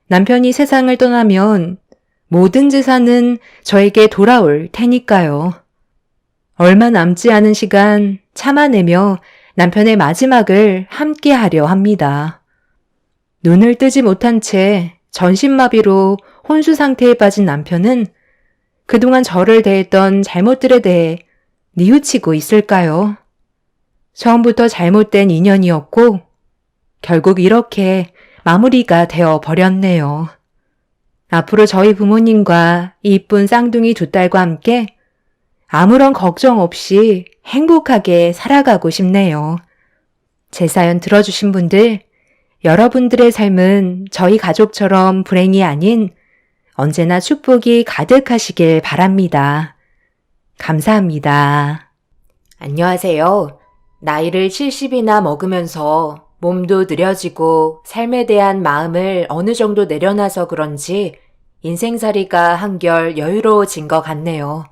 남편이 세상을 떠나면 모든 재산은 저에게 돌아올 테니까요. 얼마 남지 않은 시간 참아내며 남편의 마지막을 함께 하려 합니다. 눈을 뜨지 못한 채 전신마비로 혼수 상태에 빠진 남편은 그동안 저를 대했던 잘못들에 대해 뉘우치고 있을까요? 처음부터 잘못된 인연이었고 결국 이렇게 마무리가 되어 버렸네요. 앞으로 저희 부모님과 이쁜 쌍둥이 두 딸과 함께 아무런 걱정 없이 행복하게 살아가고 싶네요. 제 사연 들어주신 분들, 여러분들의 삶은 저희 가족처럼 불행이 아닌 언제나 축복이 가득하시길 바랍니다. 감사합니다. 안녕하세요. 나이를 70이나 먹으면서 몸도 느려지고 삶에 대한 마음을 어느 정도 내려놔서 그런지 인생살이가 한결 여유로워진 것 같네요.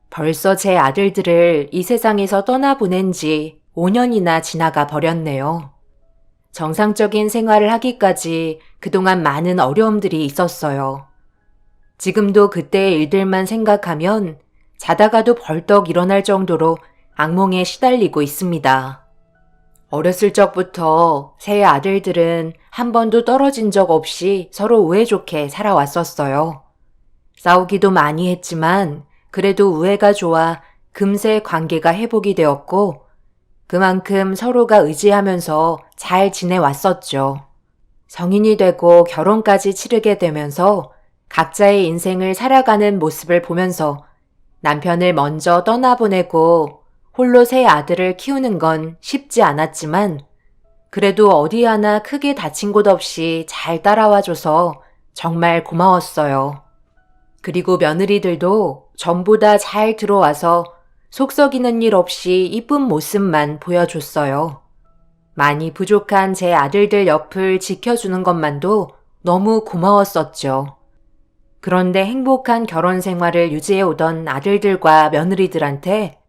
벌써 제 아들들을 이 세상에서 떠나보낸 지 5년이나 지나가 버렸네요. 정상적인 생활을 하기까지 그동안 많은 어려움들이 있었어요. 지금도 그때의 일들만 생각하면 자다가도 벌떡 일어날 정도로 악몽에 시달리고 있습니다. 어렸을 적부터 세 아들들은 한 번도 떨어진 적 없이 서로 우애 좋게 살아왔었어요. 싸우기도 많이 했지만 그래도 우애가 좋아 금세 관계가 회복이 되었고 그만큼 서로가 의지하면서 잘 지내왔었죠. 성인이 되고 결혼까지 치르게 되면서 각자의 인생을 살아가는 모습을 보면서 남편을 먼저 떠나보내고 홀로 세 아들을 키우는 건 쉽지 않았지만 그래도 어디 하나 크게 다친 곳 없이 잘 따라와줘서 정말 고마웠어요. 그리고 며느리들도 전보다 잘 들어와서 속 썩이는 일 없이 이쁜 모습만 보여줬어요. 많이 부족한 제 아들들 옆을 지켜주는 것만도 너무 고마웠었죠. 그런데 행복한 결혼 생활을 유지해오던 아들들과 며느리들한테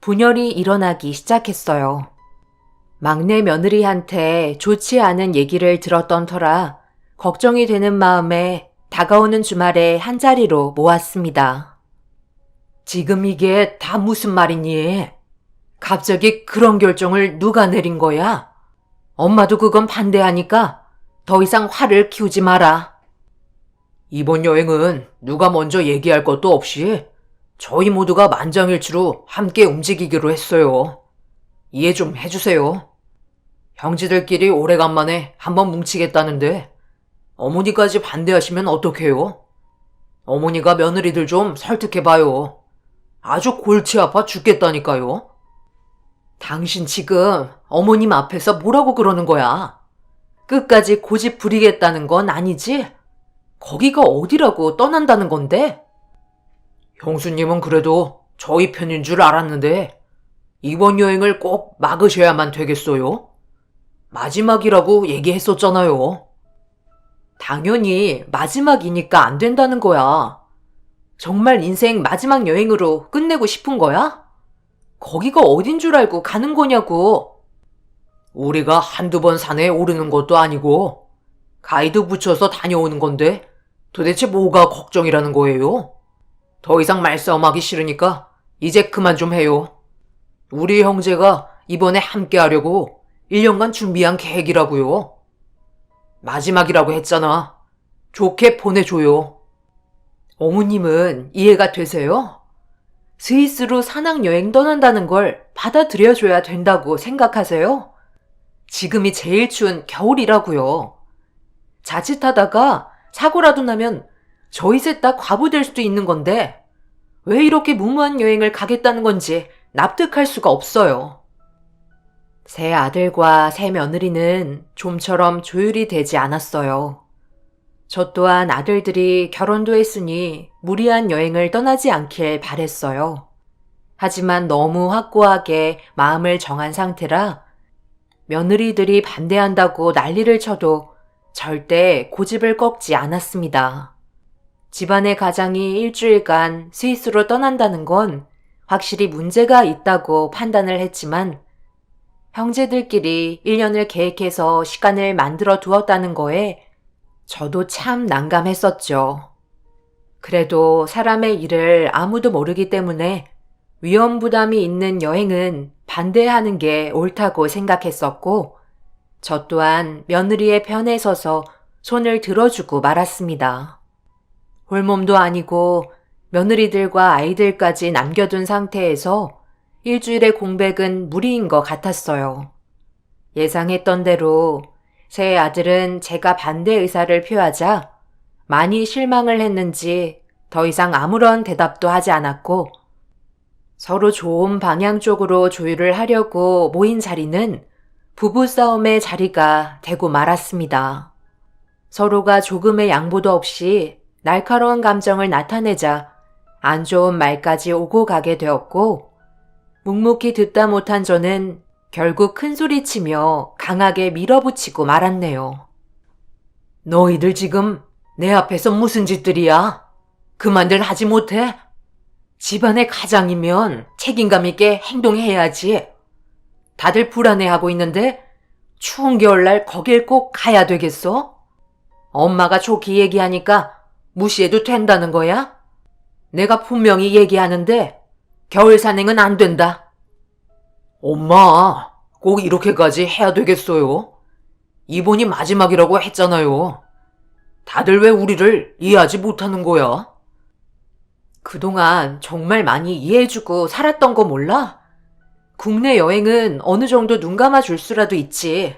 분열이 일어나기 시작했어요. 막내 며느리한테 좋지 않은 얘기를 들었던 터라 걱정이 되는 마음에 다가오는 주말에 한자리로 모았습니다. 지금 이게 다 무슨 말이니? 갑자기 그런 결정을 누가 내린 거야? 엄마도 그건 반대하니까 더 이상 화를 키우지 마라. 이번 여행은 누가 먼저 얘기할 것도 없이 저희 모두가 만장일치로 함께 움직이기로 했어요. 이해 좀 해주세요. 형제들끼리 오래간만에 한번 뭉치겠다는데 어머니까지 반대하시면 어떡해요? 어머니가 며느리들 좀 설득해봐요. 아주 골치 아파 죽겠다니까요. 당신 지금 어머님 앞에서 뭐라고 그러는 거야? 끝까지 고집 부리겠다는 건 아니지? 거기가 어디라고 떠난다는 건데? 형수님은 그래도 저희 편인 줄 알았는데 이번 여행을 꼭 막으셔야만 되겠어요? 마지막이라고 얘기했었잖아요. 당연히 마지막이니까 안 된다는 거야. 정말 인생 마지막 여행으로 끝내고 싶은 거야? 거기가 어딘 줄 알고 가는 거냐고. 우리가 한두 번 산에 오르는 것도 아니고 가이드 붙여서 다녀오는 건데 도대체 뭐가 걱정이라는 거예요? 더 이상 말싸움하기 싫으니까 이제 그만 좀 해요. 우리 형제가 이번에 함께 하려고 1년간 준비한 계획이라고요. 마지막이라고 했잖아. 좋게 보내줘요. 어머님은 이해가 되세요? 스위스로 산악여행 떠난다는 걸 받아들여줘야 된다고 생각하세요? 지금이 제일 추운 겨울이라고요. 자칫하다가 사고라도 나면 저희 셋 다 과부될 수도 있는 건데 왜 이렇게 무모한 여행을 가겠다는 건지 납득할 수가 없어요. 세 아들과 세 며느리는 좀처럼 조율이 되지 않았어요. 저 또한 아들들이 결혼도 했으니 무리한 여행을 떠나지 않길 바랬어요. 하지만 너무 확고하게 마음을 정한 상태라 며느리들이 반대한다고 난리를 쳐도 절대 고집을 꺾지 않았습니다. 집안의 가장이 일주일간 스위스로 떠난다는 건 확실히 문제가 있다고 판단을 했지만 형제들끼리 1년을 계획해서 시간을 만들어 두었다는 거에 저도 참 난감했었죠. 그래도 사람의 일을 아무도 모르기 때문에 위험 부담이 있는 여행은 반대하는 게 옳다고 생각했었고 저 또한 며느리의 편에 서서 손을 들어주고 말았습니다. 홀몸도 아니고 며느리들과 아이들까지 남겨둔 상태에서 일주일의 공백은 무리인 것 같았어요. 예상했던 대로 세 아들은 제가 반대 의사를 표하자 많이 실망을 했는지 더 이상 아무런 대답도 하지 않았고 서로 좋은 방향 쪽으로 조율을 하려고 모인 자리는 부부싸움의 자리가 되고 말았습니다. 서로가 조금의 양보도 없이 날카로운 감정을 나타내자 안 좋은 말까지 오고 가게 되었고, 묵묵히 듣다 못한 저는 결국 큰소리치며 강하게 밀어붙이고 말았네요. 너희들 지금 내 앞에서 무슨 짓들이야? 그만들 하지 못해? 집안의 가장이면 책임감 있게 행동해야지. 다들 불안해하고 있는데 추운 겨울날 거길 꼭 가야 되겠어? 엄마가 좋게 얘기하니까 무시해도 된다는 거야? 내가 분명히 얘기하는데 겨울 산행은 안 된다. 엄마, 꼭 이렇게까지 해야 되겠어요? 이번이 마지막이라고 했잖아요. 다들 왜 우리를 이해하지 못하는 거야? 그동안 정말 많이 이해해주고 살았던 거 몰라? 국내 여행은 어느 정도 눈 감아줄 수라도 있지.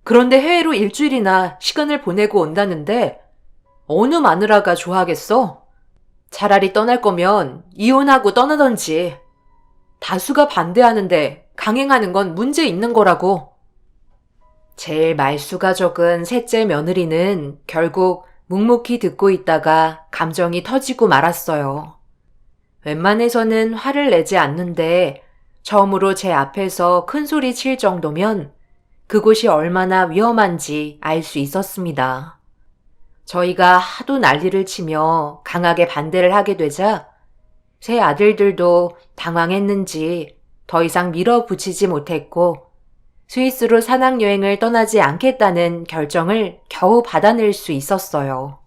그런데 해외로 일주일이나 시간을 보내고 온다는데 어느 마누라가 좋아하겠어? 차라리 떠날 거면 이혼하고 떠나던지. 다수가 반대하는데 강행하는 건 문제 있는 거라고. 제일 말수가 적은 셋째 며느리는 결국 묵묵히 듣고 있다가 감정이 터지고 말았어요. 웬만해서는 화를 내지 않는데 처음으로 제 앞에서 큰 소리 칠 정도면 그곳이 얼마나 위험한지 알 수 있었습니다. 저희가 하도 난리를 치며 강하게 반대를 하게 되자 세 아들들도 당황했는지 더 이상 밀어붙이지 못했고 스위스로 산악여행을 떠나지 않겠다는 결정을 겨우 받아낼 수 있었어요.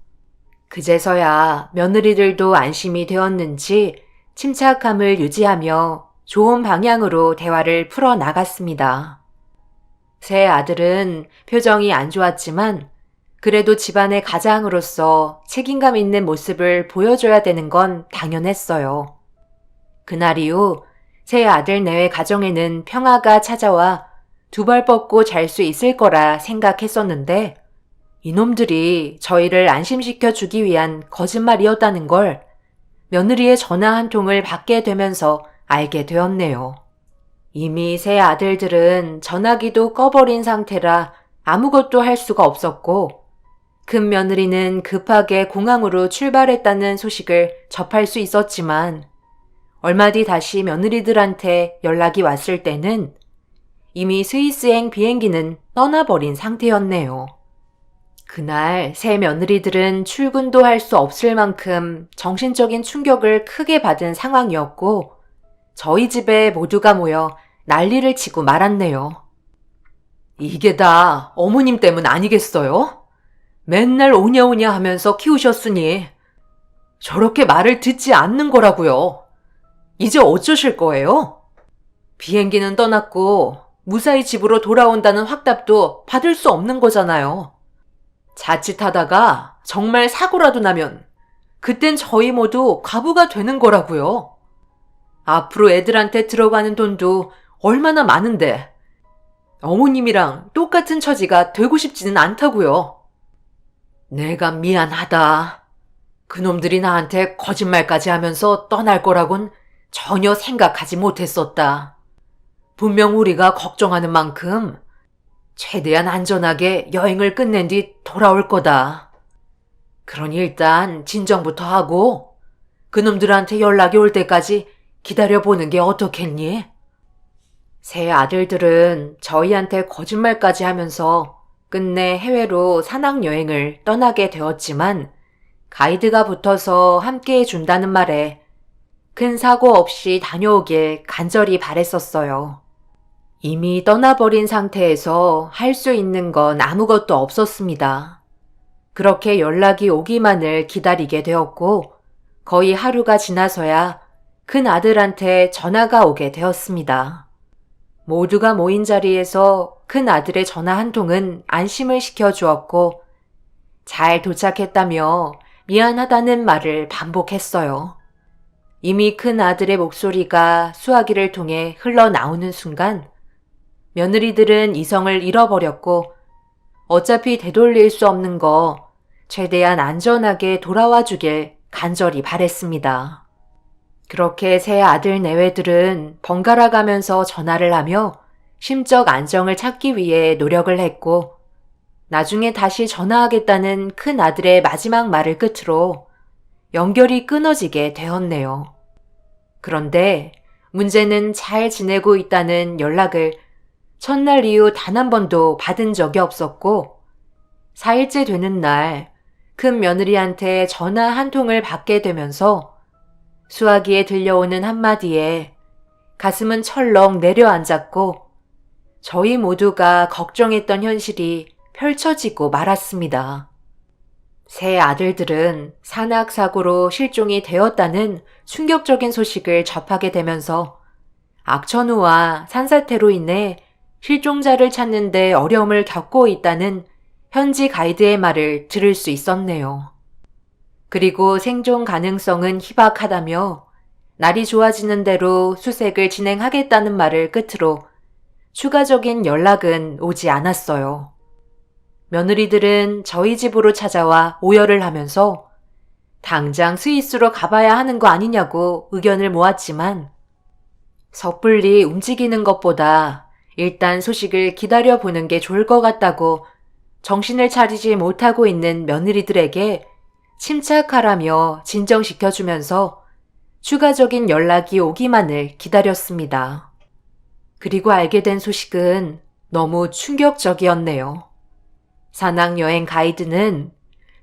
그제서야 며느리들도 안심이 되었는지 침착함을 유지하며 좋은 방향으로 대화를 풀어나갔습니다. 세 아들은 표정이 안 좋았지만 그래도 집안의 가장으로서 책임감 있는 모습을 보여줘야 되는 건 당연했어요. 그날 이후 세 아들 내외 가정에는 평화가 찾아와 두 발 뻗고 잘 수 있을 거라 생각했었는데 이놈들이 저희를 안심시켜 주기 위한 거짓말이었다는 걸 며느리의 전화 한 통을 받게 되면서 알게 되었네요. 이미 세 아들들은 전화기도 꺼버린 상태라 아무것도 할 수가 없었고 큰 며느리는 급하게 공항으로 출발했다는 소식을 접할 수 있었지만 얼마 뒤 다시 며느리들한테 연락이 왔을 때는 이미 스위스행 비행기는 떠나버린 상태였네요. 그날 새 며느리들은 출근도 할 수 없을 만큼 정신적인 충격을 크게 받은 상황이었고 저희 집에 모두가 모여 난리를 치고 말았네요. 이게 다 어머님 때문 아니겠어요? 맨날 오냐오냐 하면서 키우셨으니 저렇게 말을 듣지 않는 거라고요. 이제 어쩌실 거예요? 비행기는 떠났고 무사히 집으로 돌아온다는 확답도 받을 수 없는 거잖아요. 자칫하다가 정말 사고라도 나면 그땐 저희 모두 과부가 되는 거라고요. 앞으로 애들한테 들어가는 돈도 얼마나 많은데 어머님이랑 똑같은 처지가 되고 싶지는 않다고요. 내가 미안하다. 그놈들이 나한테 거짓말까지 하면서 떠날 거라곤 전혀 생각하지 못했었다. 분명 우리가 걱정하는 만큼 최대한 안전하게 여행을 끝낸 뒤 돌아올 거다. 그러니 일단 진정부터 하고 그놈들한테 연락이 올 때까지 기다려보는 게 어떻겠니? 세 아들들은 저희한테 거짓말까지 하면서 끝내 해외로 산악여행을 떠나게 되었지만 가이드가 붙어서 함께 해준다는 말에 큰 사고 없이 다녀오길 간절히 바랬었어요. 이미 떠나버린 상태에서 할 수 있는 건 아무것도 없었습니다. 그렇게 연락이 오기만을 기다리게 되었고 거의 하루가 지나서야 큰 아들한테 전화가 오게 되었습니다. 모두가 모인 자리에서 큰 아들의 전화 한 통은 안심을 시켜주었고 잘 도착했다며 미안하다는 말을 반복했어요. 이미 큰 아들의 목소리가 수화기를 통해 흘러나오는 순간 며느리들은 이성을 잃어버렸고 어차피 되돌릴 수 없는 거 최대한 안전하게 돌아와 주길 간절히 바랬습니다. 그렇게 세 아들 내외들은 번갈아 가면서 전화를 하며 심적 안정을 찾기 위해 노력을 했고, 나중에 다시 전화하겠다는 큰 아들의 마지막 말을 끝으로 연결이 끊어지게 되었네요. 그런데 문제는 잘 지내고 있다는 연락을 첫날 이후 단 한 번도 받은 적이 없었고, 4일째 되는 날 큰 며느리한테 전화 한 통을 받게 되면서 수화기에 들려오는 한마디에 가슴은 철렁 내려앉았고, 저희 모두가 걱정했던 현실이 펼쳐지고 말았습니다. 세 아들들은 산악사고로 실종이 되었다는 충격적인 소식을 접하게 되면서 악천후와 산사태로 인해 실종자를 찾는 데 어려움을 겪고 있다는 현지 가이드의 말을 들을 수 있었네요. 그리고 생존 가능성은 희박하다며 날이 좋아지는 대로 수색을 진행하겠다는 말을 끝으로 추가적인 연락은 오지 않았어요. 며느리들은 저희 집으로 찾아와 오열을 하면서 당장 스위스로 가봐야 하는 거 아니냐고 의견을 모았지만, 섣불리 움직이는 것보다 일단 소식을 기다려보는 게 좋을 것 같다고 정신을 차리지 못하고 있는 며느리들에게 침착하라며 진정시켜주면서 추가적인 연락이 오기만을 기다렸습니다. 그리고 알게 된 소식은 너무 충격적이었네요. 산악여행 가이드는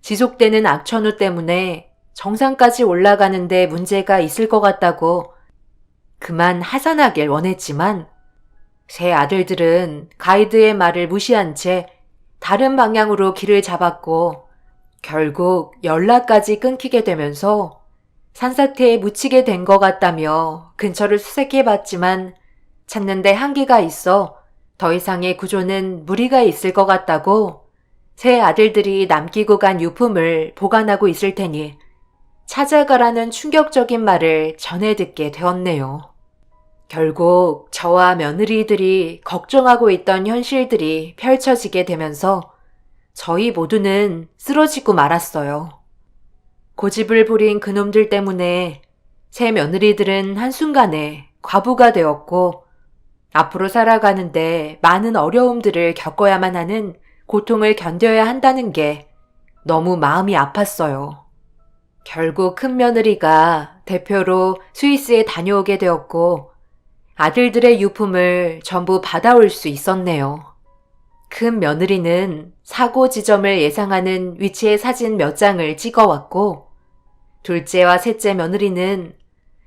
지속되는 악천후 때문에 정상까지 올라가는데 문제가 있을 것 같다고 그만 하산하길 원했지만, 세 아들들은 가이드의 말을 무시한 채 다른 방향으로 길을 잡았고 결국 연락까지 끊기게 되면서 산사태에 묻히게 된 것 같다며 근처를 수색해봤지만 찾는데 한계가 있어 더 이상의 구조는 무리가 있을 것 같다고 세 아들들이 남기고 간 유품을 보관하고 있을 테니 찾아가라는 충격적인 말을 전해 듣게 되었네요. 결국 저와 며느리들이 걱정하고 있던 현실들이 펼쳐지게 되면서 저희 모두는 쓰러지고 말았어요. 고집을 부린 그놈들 때문에 새 며느리들은 한순간에 과부가 되었고, 앞으로 살아가는데 많은 어려움들을 겪어야만 하는 고통을 견뎌야 한다는 게 너무 마음이 아팠어요. 결국 큰 며느리가 대표로 스위스에 다녀오게 되었고, 아들들의 유품을 전부 받아올 수 있었네요. 큰 며느리는 사고 지점을 예상하는 위치의 사진 몇 장을 찍어왔고, 둘째와 셋째 며느리는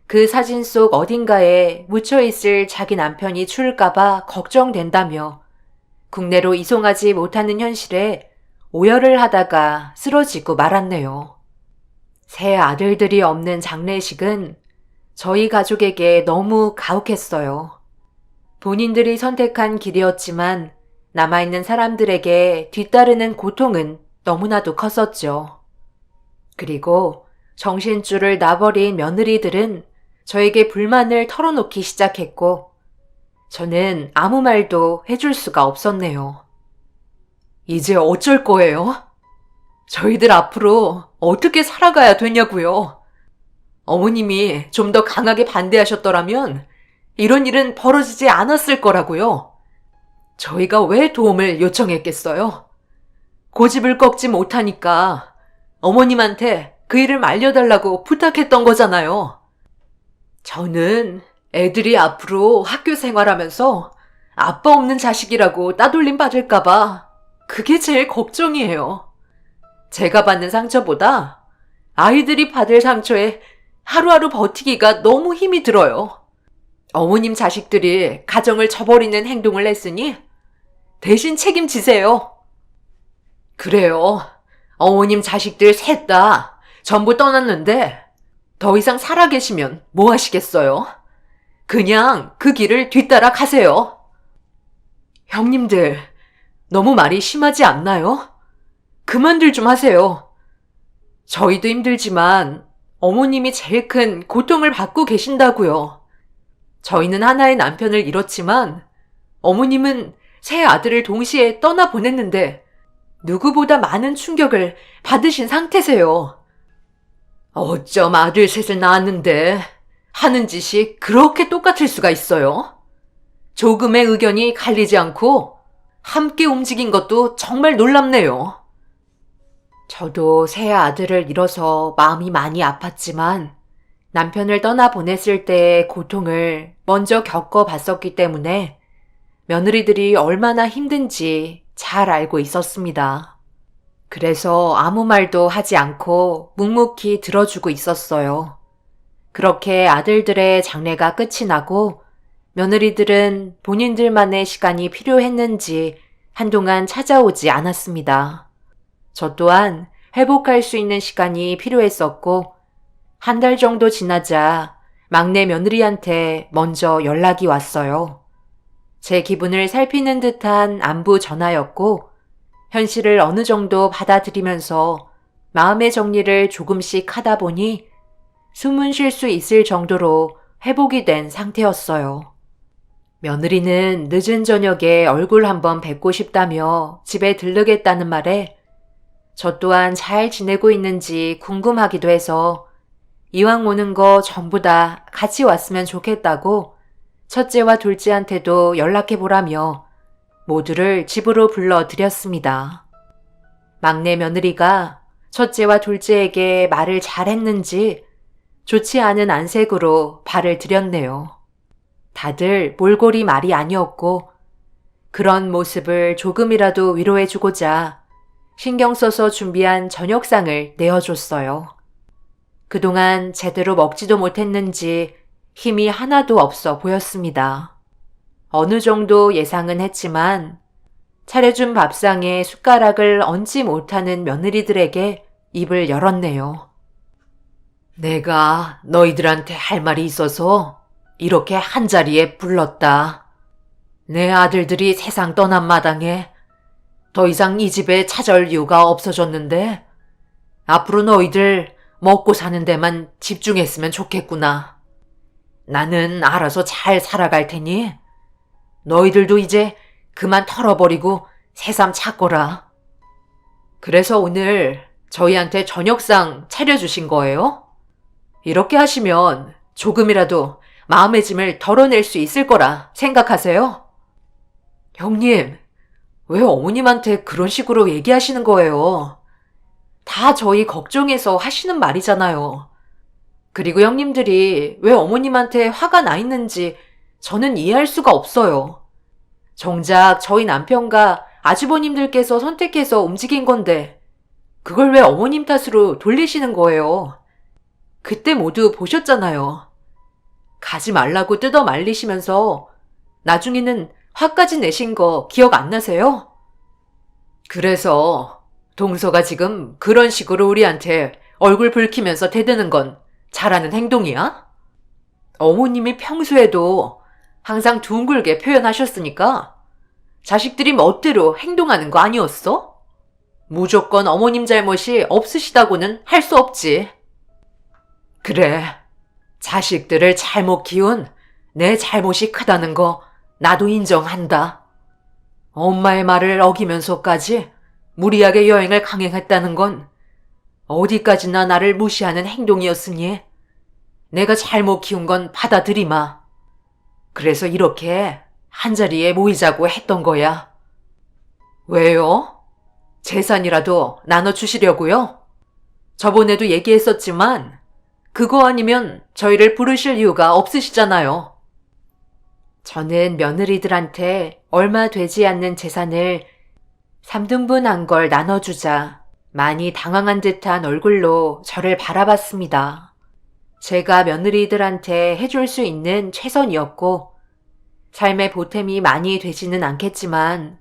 그 사진 속 어딘가에 묻혀있을 자기 남편이 추울까봐 걱정된다며 국내로 이송하지 못하는 현실에 오열을 하다가 쓰러지고 말았네요. 세 아들들이 없는 장례식은 저희 가족에게 너무 가혹했어요. 본인들이 선택한 길이었지만 남아있는 사람들에게 뒤따르는 고통은 너무나도 컸었죠. 그리고 정신줄을 놔버린 며느리들은 저에게 불만을 털어놓기 시작했고, 저는 아무 말도 해줄 수가 없었네요. 이제 어쩔 거예요? 저희들 앞으로 어떻게 살아가야 되냐고요? 어머님이 좀 더 강하게 반대하셨더라면 이런 일은 벌어지지 않았을 거라고요. 저희가 왜 도움을 요청했겠어요? 고집을 꺾지 못하니까 어머님한테 그 일을 말려달라고 부탁했던 거잖아요. 저는 애들이 앞으로 학교 생활하면서 아빠 없는 자식이라고 따돌림 받을까봐 그게 제일 걱정이에요. 제가 받는 상처보다 아이들이 받을 상처에 하루하루 버티기가 너무 힘이 들어요. 어머님 자식들이 가정을 저버리는 행동을 했으니 대신 책임지세요. 그래요. 어머님 자식들 셋 다 전부 떠났는데 더 이상 살아계시면 뭐 하시겠어요? 그냥 그 길을 뒤따라 가세요. 형님들, 너무 말이 심하지 않나요? 그만들 좀 하세요. 저희도 힘들지만 어머님이 제일 큰 고통을 받고 계신다고요. 저희는 하나의 남편을 잃었지만 어머님은 세 아들을 동시에 떠나보냈는데 누구보다 많은 충격을 받으신 상태세요. 어쩜 아들 셋을 낳았는데 하는 짓이 그렇게 똑같을 수가 있어요? 조금의 의견이 갈리지 않고 함께 움직인 것도 정말 놀랍네요. 저도 새 아들을 잃어서 마음이 많이 아팠지만 남편을 떠나보냈을 때의 고통을 먼저 겪어봤었기 때문에 며느리들이 얼마나 힘든지 잘 알고 있었습니다. 그래서 아무 말도 하지 않고 묵묵히 들어주고 있었어요. 그렇게 아들들의 장례가 끝이 나고 며느리들은 본인들만의 시간이 필요했는지 한동안 찾아오지 않았습니다. 저 또한 회복할 수 있는 시간이 필요했었고, 한 달 정도 지나자 막내 며느리한테 먼저 연락이 왔어요. 제 기분을 살피는 듯한 안부 전화였고, 현실을 어느 정도 받아들이면서 마음의 정리를 조금씩 하다 보니 숨은 쉴 수 있을 정도로 회복이 된 상태였어요. 며느리는 늦은 저녁에 얼굴 한번 뵙고 싶다며 집에 들르겠다는 말에 저 또한 잘 지내고 있는지 궁금하기도 해서 이왕 오는 거 전부 다 같이 왔으면 좋겠다고 첫째와 둘째한테도 연락해보라며 모두를 집으로 불러드렸습니다. 막내 며느리가 첫째와 둘째에게 말을 잘했는지 좋지 않은 안색으로 발을 들였네요. 다들 몰골이 말이 아니었고 그런 모습을 조금이라도 위로해주고자 신경 써서 준비한 저녁상을 내어줬어요. 그동안 제대로 먹지도 못했는지 힘이 하나도 없어 보였습니다. 어느 정도 예상은 했지만 차려준 밥상에 숟가락을 얹지 못하는 며느리들에게 입을 열었네요. 내가 너희들한테 할 말이 있어서 이렇게 한자리에 불렀다. 내 아들들이 세상 떠난 마당에 더 이상 이 집에 찾아올 이유가 없어졌는데 앞으로 너희들 먹고 사는 데만 집중했으면 좋겠구나. 나는 알아서 잘 살아갈 테니 너희들도 이제 그만 털어버리고 새삼 찾거라. 그래서 오늘 저희한테 저녁상 차려주신 거예요? 이렇게 하시면 조금이라도 마음의 짐을 덜어낼 수 있을 거라 생각하세요? 형님, 왜 어머님한테 그런 식으로 얘기하시는 거예요? 다 저희 걱정해서 하시는 말이잖아요. 그리고 형님들이 왜 어머님한테 화가 나 있는지 저는 이해할 수가 없어요. 정작 저희 남편과 아주버님들께서 선택해서 움직인 건데 그걸 왜 어머님 탓으로 돌리시는 거예요? 그때 모두 보셨잖아요. 가지 말라고 뜯어 말리시면서 나중에는 화까지 내신 거 기억 안 나세요? 그래서 동서가 지금 그런 식으로 우리한테 얼굴 붉히면서 대드는 건 잘하는 행동이야? 어머님이 평소에도 항상 둥글게 표현하셨으니까 자식들이 멋대로 행동하는 거 아니었어? 무조건 어머님 잘못이 없으시다고는 할 수 없지. 그래, 자식들을 잘못 키운 내 잘못이 크다는 거 나도 인정한다. 엄마의 말을 어기면서까지 무리하게 여행을 강행했다는 건 어디까지나 나를 무시하는 행동이었으니 내가 잘못 키운 건 받아들이마. 그래서 이렇게 한자리에 모이자고 했던 거야. 왜요? 재산이라도 나눠주시려고요? 저번에도 얘기했었지만 그거 아니면 저희를 부르실 이유가 없으시잖아요. 저는 며느리들한테 얼마 되지 않는 재산을 3등분 한 걸 나눠주자 많이 당황한 듯한 얼굴로 저를 바라봤습니다. 제가 며느리들한테 해줄 수 있는 최선이었고 삶의 보탬이 많이 되지는 않겠지만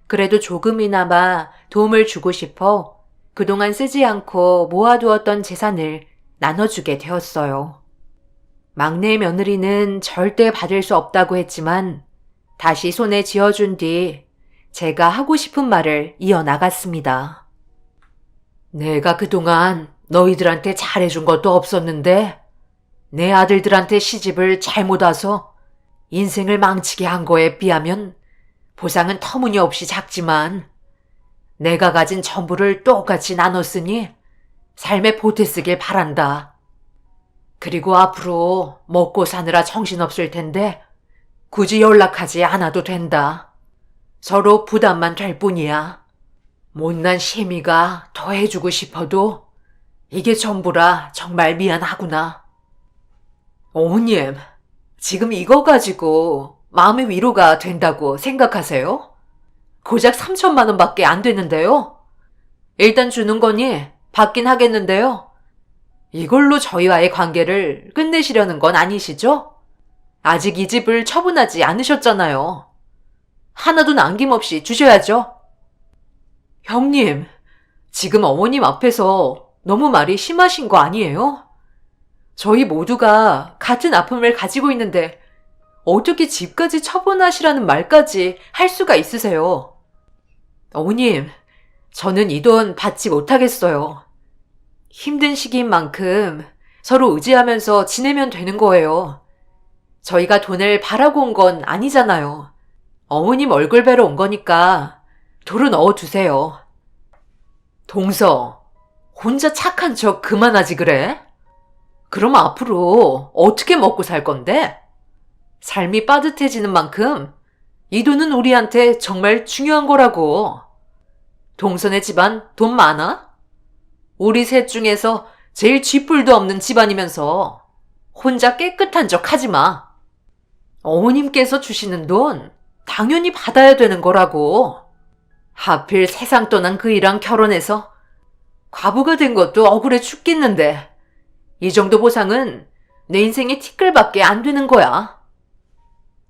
그래도 조금이나마 도움을 주고 싶어 그동안 쓰지 않고 모아두었던 재산을 나눠주게 되었어요. 막내 며느리는 절대 받을 수 없다고 했지만 다시 손에 쥐어준 뒤 제가 하고 싶은 말을 이어나갔습니다. 내가 그동안 너희들한테 잘해준 것도 없었는데 내 아들들한테 시집을 잘못 와서 인생을 망치게 한 거에 비하면 보상은 터무니없이 작지만 내가 가진 전부를 똑같이 나눴으니 삶에 보태 쓰길 바란다. 그리고 앞으로 먹고 사느라 정신없을 텐데 굳이 연락하지 않아도 된다. 서로 부담만 될 뿐이야. 못난 시미가 더 해주고 싶어도 이게 전부라 정말 미안하구나. 어머님, 지금 이거 가지고 마음의 위로가 된다고 생각하세요? 고작 3천만 원밖에 안 되는데요. 일단 주는 거니 받긴 하겠는데요. 이걸로 저희와의 관계를 끝내시려는 건 아니시죠? 아직 이 집을 처분하지 않으셨잖아요. 하나도 남김없이 주셔야죠. 형님, 지금 어머님 앞에서 너무 말이 심하신 거 아니에요? 저희 모두가 같은 아픔을 가지고 있는데 어떻게 집까지 처분하시라는 말까지 할 수가 있으세요? 어머님, 저는 이 돈 받지 못하겠어요. 힘든 시기인 만큼 서로 의지하면서 지내면 되는 거예요. 저희가 돈을 바라고 온 건 아니잖아요. 어머님 얼굴 뵈러 온 거니까 도로 넣어두세요. 동서, 혼자 착한 척 그만하지 그래? 그럼 앞으로 어떻게 먹고 살 건데? 삶이 빠듯해지는 만큼 이 돈은 우리한테 정말 중요한 거라고. 동선의 집안 돈 많아? 우리 셋 중에서 제일 쥐뿔도 없는 집안이면서 혼자 깨끗한 척 하지 마. 어머님께서 주시는 돈 당연히 받아야 되는 거라고. 하필 세상 떠난 그이랑 결혼해서 과부가 된 것도 억울해 죽겠는데 이 정도 보상은 내 인생의 티끌밖에 안 되는 거야.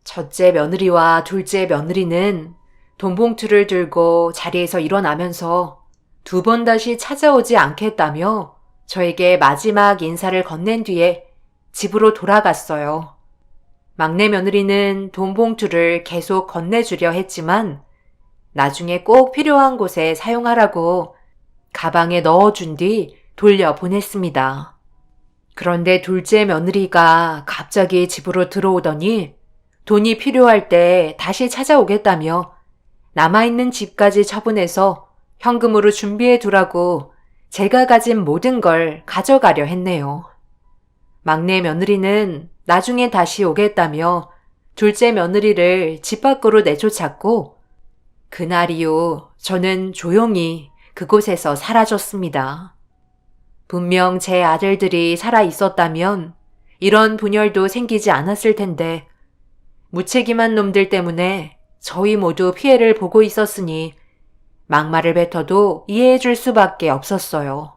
첫째 며느리와 둘째 며느리는 돈 봉투를 들고 자리에서 일어나면서 2번 다시 찾아오지 않겠다며 저에게 마지막 인사를 건넨 뒤에 집으로 돌아갔어요. 막내 며느리는 돈 봉투를 계속 건네주려 했지만 나중에 꼭 필요한 곳에 사용하라고 가방에 넣어준 뒤 돌려보냈습니다. 그런데 둘째 며느리가 갑자기 집으로 들어오더니 돈이 필요할 때 다시 찾아오겠다며 남아있는 집까지 처분해서 현금으로 준비해 두라고 제가 가진 모든 걸 가져가려 했네요. 막내 며느리는 나중에 다시 오겠다며 둘째 며느리를 집 밖으로 내쫓았고 그날 이후 저는 조용히 그곳에서 사라졌습니다. 분명 제 아들들이 살아 있었다면 이런 분열도 생기지 않았을 텐데 무책임한 놈들 때문에 저희 모두 피해를 보고 있었으니 막말을 뱉어도 이해해 줄 수밖에 없었어요.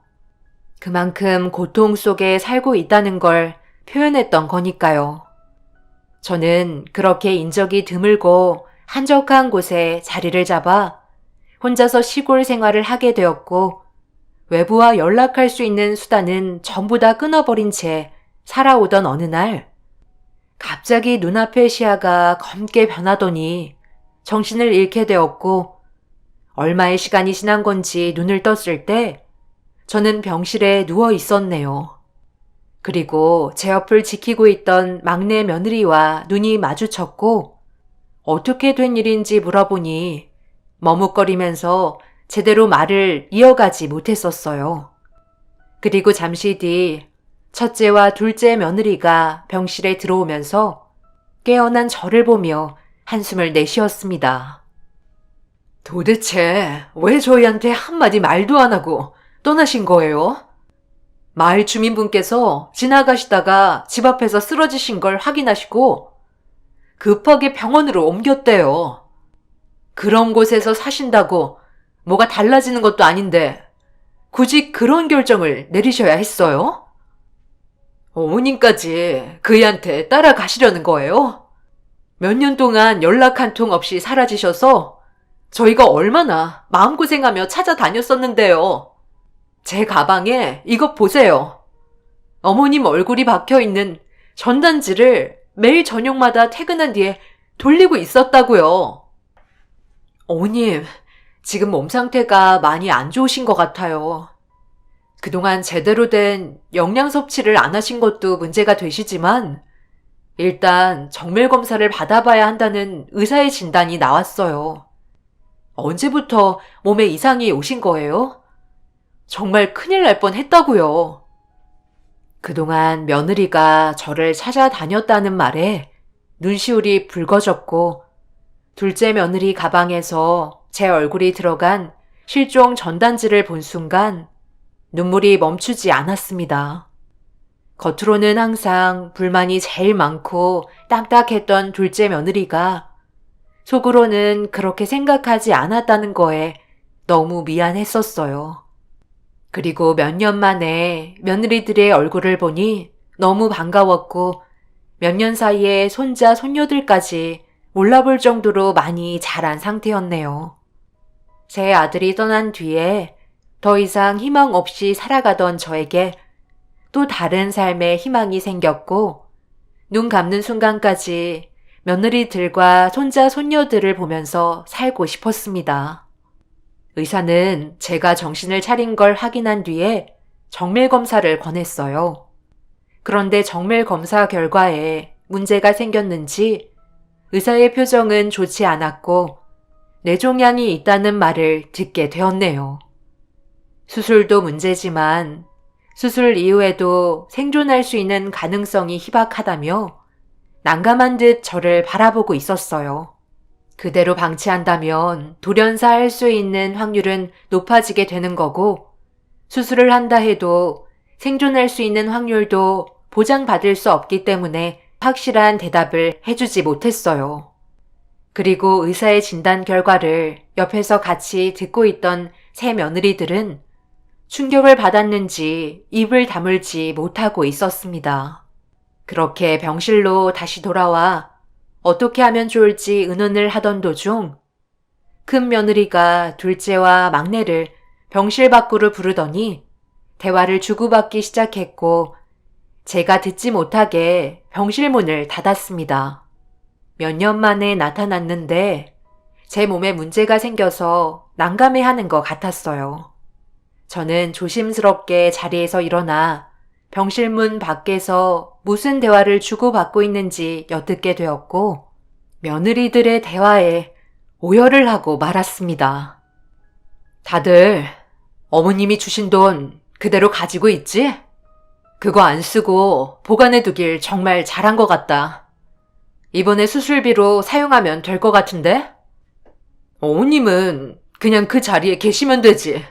그만큼 고통 속에 살고 있다는 걸 표현했던 거니까요. 저는 그렇게 인적이 드물고 한적한 곳에 자리를 잡아 혼자서 시골 생활을 하게 되었고 외부와 연락할 수 있는 수단은 전부 다 끊어버린 채 살아오던 어느 날 갑자기 눈앞의 시야가 검게 변하더니 정신을 잃게 되었고 얼마의 시간이 지난 건지 눈을 떴을 때 저는 병실에 누워 있었네요. 그리고 제 옆을 지키고 있던 막내 며느리와 눈이 마주쳤고 어떻게 된 일인지 물어보니 머뭇거리면서 제대로 말을 이어가지 못했었어요. 그리고 잠시 뒤 첫째와 둘째 며느리가 병실에 들어오면서 깨어난 저를 보며 한숨을 내쉬었습니다. 도대체 왜 저희한테 한마디 말도 안 하고 떠나신 거예요? 마을 주민분께서 지나가시다가 집 앞에서 쓰러지신 걸 확인하시고 급하게 병원으로 옮겼대요. 그런 곳에서 사신다고 뭐가 달라지는 것도 아닌데 굳이 그런 결정을 내리셔야 했어요? 어머님까지 그이한테 따라가시려는 거예요? 몇 년 동안 연락 한 통 없이 사라지셔서 저희가 얼마나 마음고생하며 찾아다녔었는데요. 제 가방에 이것 보세요. 어머님 얼굴이 박혀있는 전단지를 매일 저녁마다 퇴근한 뒤에 돌리고 있었다고요. 어머님, 지금 몸 상태가 많이 안 좋으신 것 같아요. 그동안 제대로 된 영양 섭취를 안 하신 것도 문제가 되시지만 일단 정밀 검사를 받아봐야 한다는 의사의 진단이 나왔어요. 언제부터 몸에 이상이 오신 거예요? 정말 큰일 날 뻔했다고요. 그동안 며느리가 저를 찾아다녔다는 말에 눈시울이 붉어졌고 둘째 며느리 가방에서 제 얼굴이 들어간 실종 전단지를 본 순간 눈물이 멈추지 않았습니다. 겉으로는 항상 불만이 제일 많고 딱딱했던 둘째 며느리가 속으로는 그렇게 생각하지 않았다는 거에 너무 미안했었어요. 그리고 몇 년 만에 며느리들의 얼굴을 보니 너무 반가웠고 몇 년 사이에 손자, 손녀들까지 몰라볼 정도로 많이 자란 상태였네요. 제 아들이 떠난 뒤에 더 이상 희망 없이 살아가던 저에게 또 다른 삶의 희망이 생겼고 눈 감는 순간까지 며느리들과 손자, 손녀들을 보면서 살고 싶었습니다. 의사는 제가 정신을 차린 걸 확인한 뒤에 정밀 검사를 권했어요. 그런데 정밀 검사 결과에 문제가 생겼는지 의사의 표정은 좋지 않았고 뇌종양이 있다는 말을 듣게 되었네요. 수술도 문제지만 수술 이후에도 생존할 수 있는 가능성이 희박하다며 난감한 듯 저를 바라보고 있었어요. 그대로 방치한다면 돌연사할 수 있는 확률은 높아지게 되는 거고 수술을 한다 해도 생존할 수 있는 확률도 보장받을 수 없기 때문에 확실한 대답을 해주지 못했어요. 그리고 의사의 진단 결과를 옆에서 같이 듣고 있던 새 며느리들은 충격을 받았는지 입을 다물지 못하고 있었습니다. 그렇게 병실로 다시 돌아와 어떻게 하면 좋을지 의논을 하던 도중 큰 며느리가 둘째와 막내를 병실 밖으로 부르더니 대화를 주고받기 시작했고 제가 듣지 못하게 병실 문을 닫았습니다. 몇 년 만에 나타났는데 제 몸에 문제가 생겨서 난감해하는 것 같았어요. 저는 조심스럽게 자리에서 일어나 병실 문 밖에서 무슨 대화를 주고받고 있는지 엿듣게 되었고 며느리들의 대화에 오열을 하고 말았습니다. 다들 어머님이 주신 돈 그대로 가지고 있지? 그거 안 쓰고 보관해 두길 정말 잘한 것 같다. 이번에 수술비로 사용하면 될 것 같은데? 어머님은 그냥 그 자리에 계시면 되지.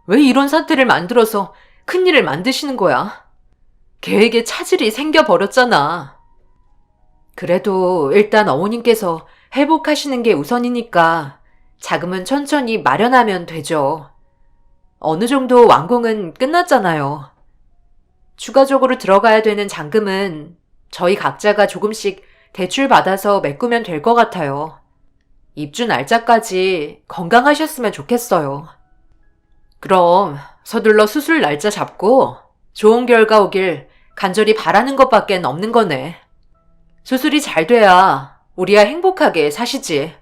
왜 이런 사태를 만들어서 큰일을 만드시는 거야? 계획에 차질이 생겨버렸잖아. 그래도 일단 어머님께서 회복하시는 게 우선이니까 자금은 천천히 마련하면 되죠. 어느 정도 완공은 끝났잖아요. 추가적으로 들어가야 되는 잔금은 저희 각자가 조금씩 대출 받아서 메꾸면 될 것 같아요. 입주 날짜까지 건강하셨으면 좋겠어요. 그럼 서둘러 수술 날짜 잡고 좋은 결과 오길 간절히 바라는 것밖엔 없는 거네. 수술이 잘 돼야 우리야 행복하게 사시지.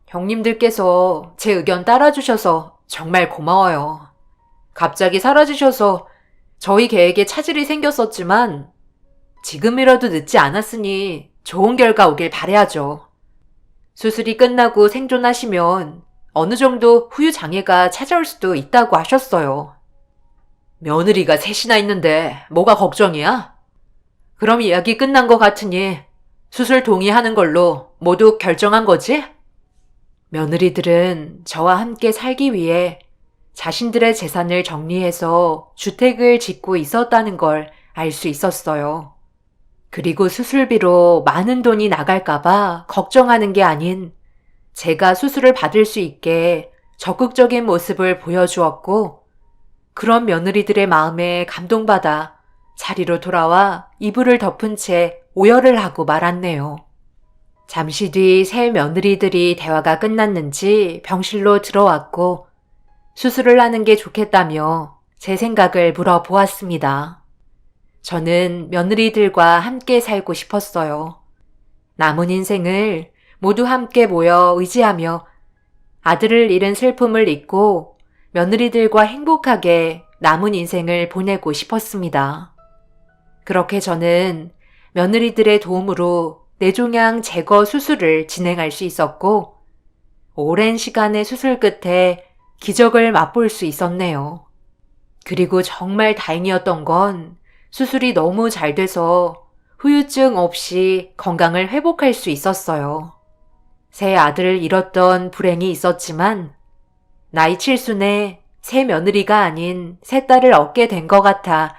형님들께서 제 의견 따라주셔서 정말 고마워요. 갑자기 사라지셔서 저희 계획에 차질이 생겼었지만 지금이라도 늦지 않았으니 좋은 결과 오길 바라야죠. 수술이 끝나고 생존하시면 어느 정도 후유 장애가 찾아올 수도 있다고 하셨어요. 며느리가 셋이나 있는데 뭐가 걱정이야? 그럼 이야기 끝난 것 같으니 수술 동의하는 걸로 모두 결정한 거지? 며느리들은 저와 함께 살기 위해 자신들의 재산을 정리해서 주택을 짓고 있었다는 걸 알 수 있었어요. 그리고 수술비로 많은 돈이 나갈까봐 걱정하는 게 아닌 제가 수술을 받을 수 있게 적극적인 모습을 보여주었고 그런 며느리들의 마음에 감동받아 자리로 돌아와 이불을 덮은 채 오열을 하고 말았네요. 잠시 뒤 새 며느리들이 대화가 끝났는지 병실로 들어왔고 수술을 하는 게 좋겠다며 제 생각을 물어보았습니다. 저는 며느리들과 함께 살고 싶었어요. 남은 인생을 모두 함께 모여 의지하며 아들을 잃은 슬픔을 잊고 며느리들과 행복하게 남은 인생을 보내고 싶었습니다. 그렇게 저는 며느리들의 도움으로 뇌종양 제거 수술을 진행할 수 있었고 오랜 시간의 수술 끝에 기적을 맛볼 수 있었네요. 그리고 정말 다행이었던 건 수술이 너무 잘 돼서 후유증 없이 건강을 회복할 수 있었어요. 새 아들을 잃었던 불행이 있었지만 나이 칠순에 새 며느리가 아닌 새 딸을 얻게 된 것 같아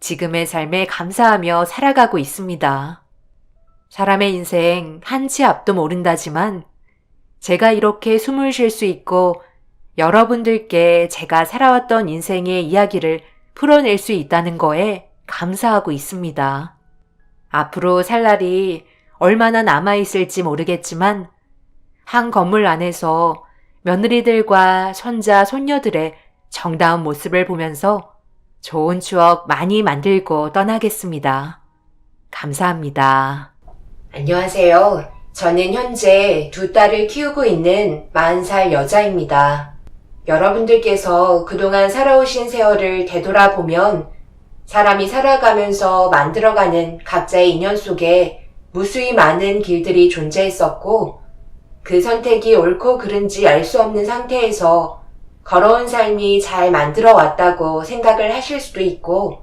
지금의 삶에 감사하며 살아가고 있습니다. 사람의 인생 한 치 앞도 모른다지만 제가 이렇게 숨을 쉴 수 있고 여러분들께 제가 살아왔던 인생의 이야기를 풀어낼 수 있다는 거에 감사하고 있습니다. 앞으로 살 날이 얼마나 남아있을지 모르겠지만 한 건물 안에서 며느리들과 손자, 손녀들의 정다운 모습을 보면서 좋은 추억 많이 만들고 떠나겠습니다. 감사합니다. 안녕하세요. 저는 현재 두 딸을 키우고 있는 40살 여자입니다. 여러분들께서 그동안 살아오신 세월을 되돌아보면 사람이 살아가면서 만들어가는 각자의 인연 속에 무수히 많은 길들이 존재했었고 그 선택이 옳고 그른지 알 수 없는 상태에서 걸어온 삶이 잘 만들어 왔다고 생각을 하실 수도 있고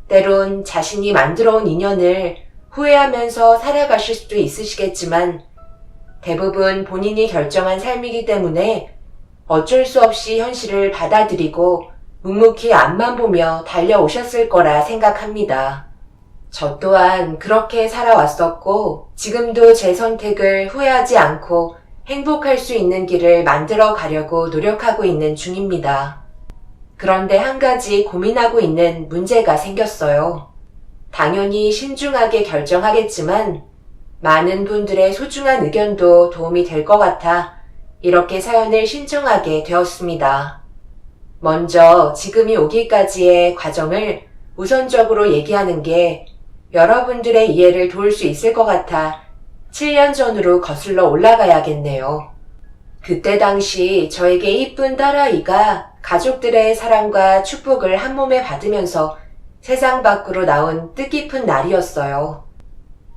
때론 자신이 만들어온 인연을 후회하면서 살아가실 수도 있으시겠지만 대부분 본인이 결정한 삶이기 때문에 어쩔 수 없이 현실을 받아들이고 묵묵히 앞만 보며 달려오셨을 거라 생각합니다. 저 또한 그렇게 살아왔었고 지금도 제 선택을 후회하지 않고 행복할 수 있는 길을 만들어 가려고 노력하고 있는 중입니다. 그런데 한 가지 고민하고 있는 문제가 생겼어요. 당연히 신중하게 결정하겠지만 많은 분들의 소중한 의견도 도움이 될 것 같아 이렇게 사연을 신청하게 되었습니다. 먼저 지금이 오기까지의 과정을 우선적으로 얘기하는 게 여러분들의 이해를 도울 수 있을 것 같아 7년 전으로 거슬러 올라가야겠네요. 그때 당시 저에게 이쁜 딸아이가 가족들의 사랑과 축복을 한 몸에 받으면서 세상 밖으로 나온 뜻깊은 날이었어요.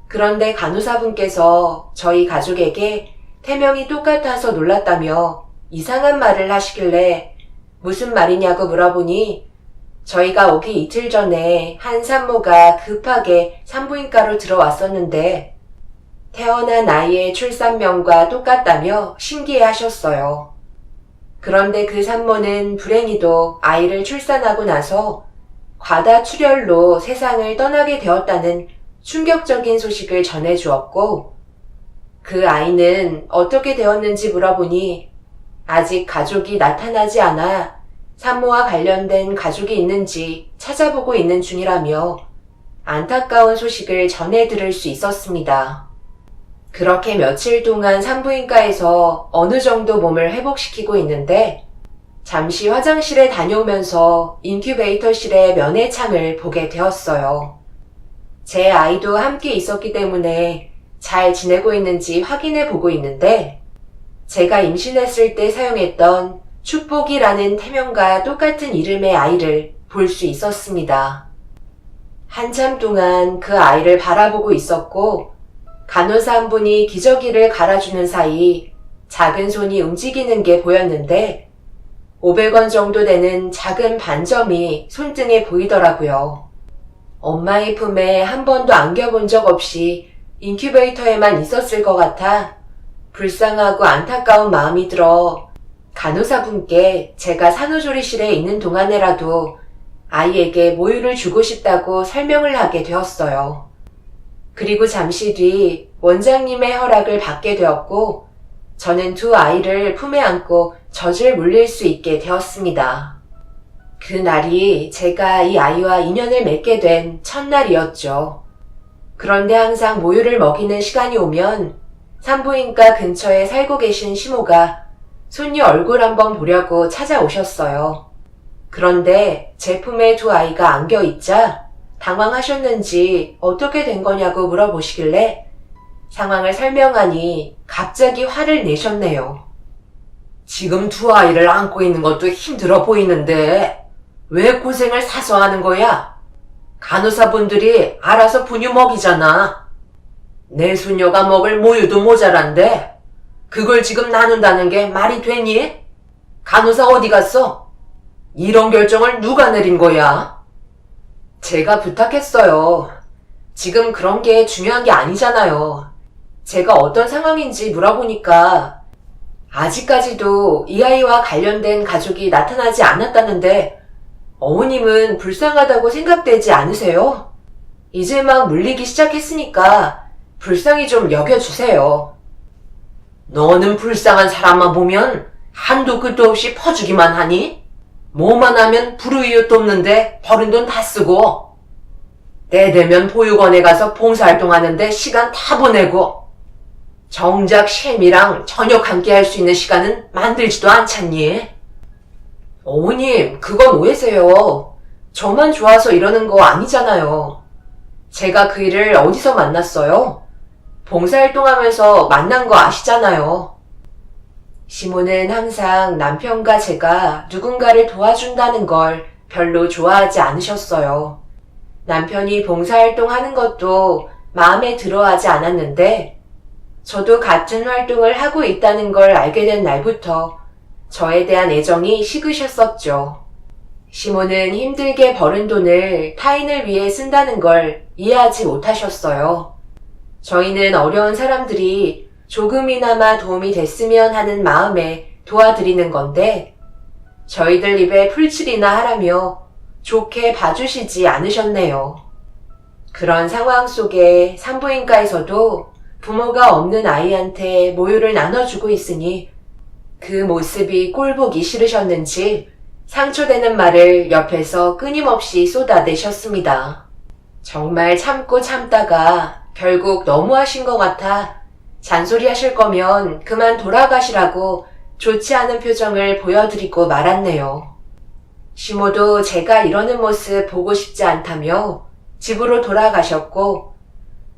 그런데 간호사분께서 저희 가족에게 태명이 똑같아서 놀랐다며 이상한 말을 하시길래 무슨 말이냐고 물어보니 저희가 오기 이틀 전에 한 산모가 급하게 산부인과로 들어왔었는데 태어난 아이의 출산명과 똑같다며 신기해 하셨어요. 그런데 그 산모는 불행히도 아이를 출산하고 나서 과다출혈로 세상을 떠나게 되었다는 충격적인 소식을 전해주었고 그 아이는 어떻게 되었는지 물어보니 아직 가족이 나타나지 않아 산모와 관련된 가족이 있는지 찾아보고 있는 중이라며 안타까운 소식을 전해 들을 수 있었습니다. 그렇게 며칠 동안 산부인과에서 어느 정도 몸을 회복시키고 있는데 잠시 화장실에 다녀오면서 인큐베이터실의 면회창을 보게 되었어요. 제 아이도 함께 있었기 때문에 잘 지내고 있는지 확인해 보고 있는데 제가 임신했을 때 사용했던 축복이라는 태명과 똑같은 이름의 아이를 볼 수 있었습니다. 한참 동안 그 아이를 바라보고 있었고 간호사 한 분이 기저귀를 갈아주는 사이 작은 손이 움직이는 게 보였는데 500원 정도 되는 작은 반점이 손등에 보이더라고요. 엄마의 품에 한 번도 안겨본 적 없이 인큐베이터에만 있었을 것 같아 불쌍하고 안타까운 마음이 들어 간호사분께 제가 산후조리실에 있는 동안에라도 아이에게 모유를 주고 싶다고 설명을 하게 되었어요. 그리고 잠시 뒤 원장님의 허락을 받게 되었고 저는 두 아이를 품에 안고 젖을 물릴 수 있게 되었습니다. 그날이 제가 이 아이와 인연을 맺게 된 첫날이었죠. 그런데 항상 모유를 먹이는 시간이 오면 산부인과 근처에 살고 계신 시모가 손녀 얼굴 한번 보려고 찾아오셨어요. 그런데 제 품에 두 아이가 안겨있자 당황하셨는지 어떻게 된 거냐고 물어보시길래 상황을 설명하니 갑자기 화를 내셨네요. 지금 두 아이를 안고 있는 것도 힘들어 보이는데 왜 고생을 사서 하는 거야? 간호사분들이 알아서 분유 먹이잖아. 내 손녀가 먹을 모유도 모자란데 그걸 지금 나눈다는 게 말이 되니? 간호사 어디 갔어? 이런 결정을 누가 내린 거야? 제가 부탁했어요. 지금 그런 게 중요한 게 아니잖아요. 제가 어떤 상황인지 물어보니까 아직까지도 이 아이와 관련된 가족이 나타나지 않았다는데 어머님은 불쌍하다고 생각되지 않으세요? 이제 막 물리기 시작했으니까 불쌍히 좀 여겨주세요. 너는 불쌍한 사람만 보면 한도 끝도 없이 퍼주기만 하니? 뭐만 하면 불우이웃도 없는데 버린 돈 다 쓰고 때 되면 보육원에 가서 봉사활동하는데 시간 다 보내고 정작 셰미랑 저녁 함께 할 수 있는 시간은 만들지도 않잖니? 어머님, 그건 오해세요. 저만 좋아서 이러는 거 아니잖아요. 제가 그 일을 어디서 만났어요? 봉사활동하면서 만난 거 아시잖아요. 시모는 항상 남편과 제가 누군가를 도와준다는 걸 별로 좋아하지 않으셨어요. 남편이 봉사활동하는 것도 마음에 들어하지 않았는데 저도 같은 활동을 하고 있다는 걸 알게 된 날부터 저에 대한 애정이 식으셨었죠. 시모는 힘들게 벌은 돈을 타인을 위해 쓴다는 걸 이해하지 못하셨어요. 저희는 어려운 사람들이 조금이나마 도움이 됐으면 하는 마음에 도와드리는 건데 저희들 입에 풀칠이나 하라며 좋게 봐주시지 않으셨네요. 그런 상황 속에 산부인과에서도 부모가 없는 아이한테 모유를 나눠주고 있으니 그 모습이 꼴보기 싫으셨는지 상처되는 말을 옆에서 끊임없이 쏟아내셨습니다. 정말 참고 참다가 결국 너무하신 것 같아 잔소리 하실 거면 그만 돌아가시라고 좋지 않은 표정을 보여드리고 말았네요. 시모도 제가 이러는 모습 보고 싶지 않다며 집으로 돌아가셨고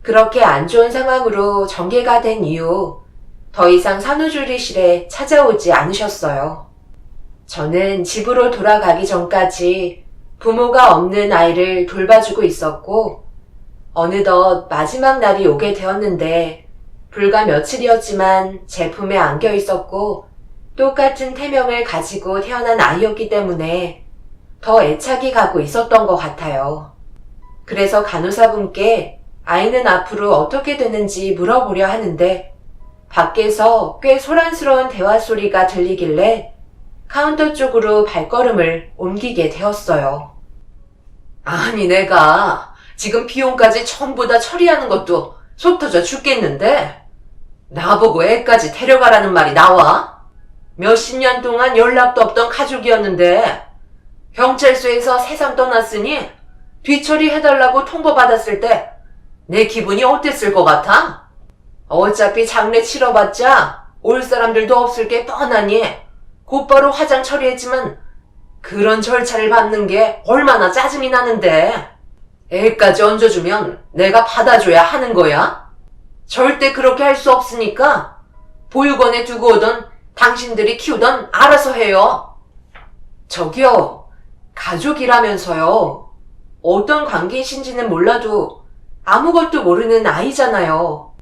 그렇게 안 좋은 상황으로 전개가 된 이후 더 이상 산후조리실에 찾아오지 않으셨어요. 저는 집으로 돌아가기 전까지 부모가 없는 아이를 돌봐주고 있었고 어느덧 마지막 날이 오게 되었는데 불과 며칠이었지만 제 품에 안겨 있었고 똑같은 태명을 가지고 태어난 아이였기 때문에 더 애착이 가고 있었던 것 같아요. 그래서 간호사분께 아이는 앞으로 어떻게 되는지 물어보려 하는데 밖에서 꽤 소란스러운 대화 소리가 들리길래 카운터 쪽으로 발걸음을 옮기게 되었어요. 아니 내가 지금 비용까지 전부 다 처리하는 것도 속 터져 죽겠는데 나보고 애까지 데려가라는 말이 나와? 몇십 년 동안 연락도 없던 가족이었는데 경찰서에서 세상 떠났으니 뒤처리 해달라고 통보받았을 때 내 기분이 어땠을 것 같아? 어차피 장례 치러봤자 올 사람들도 없을 게 뻔하니 곧바로 화장 처리했지만 그런 절차를 밟는 게 얼마나 짜증이 나는데 애까지 얹어주면 내가 받아줘야 하는 거야? 절대 그렇게 할 수 없으니까 보육원에 두고 오던 당신들이 키우던 알아서 해요. 저기요, 가족이라면서요. 어떤 관계이신지는 몰라도 아무것도 모르는 아이잖아요.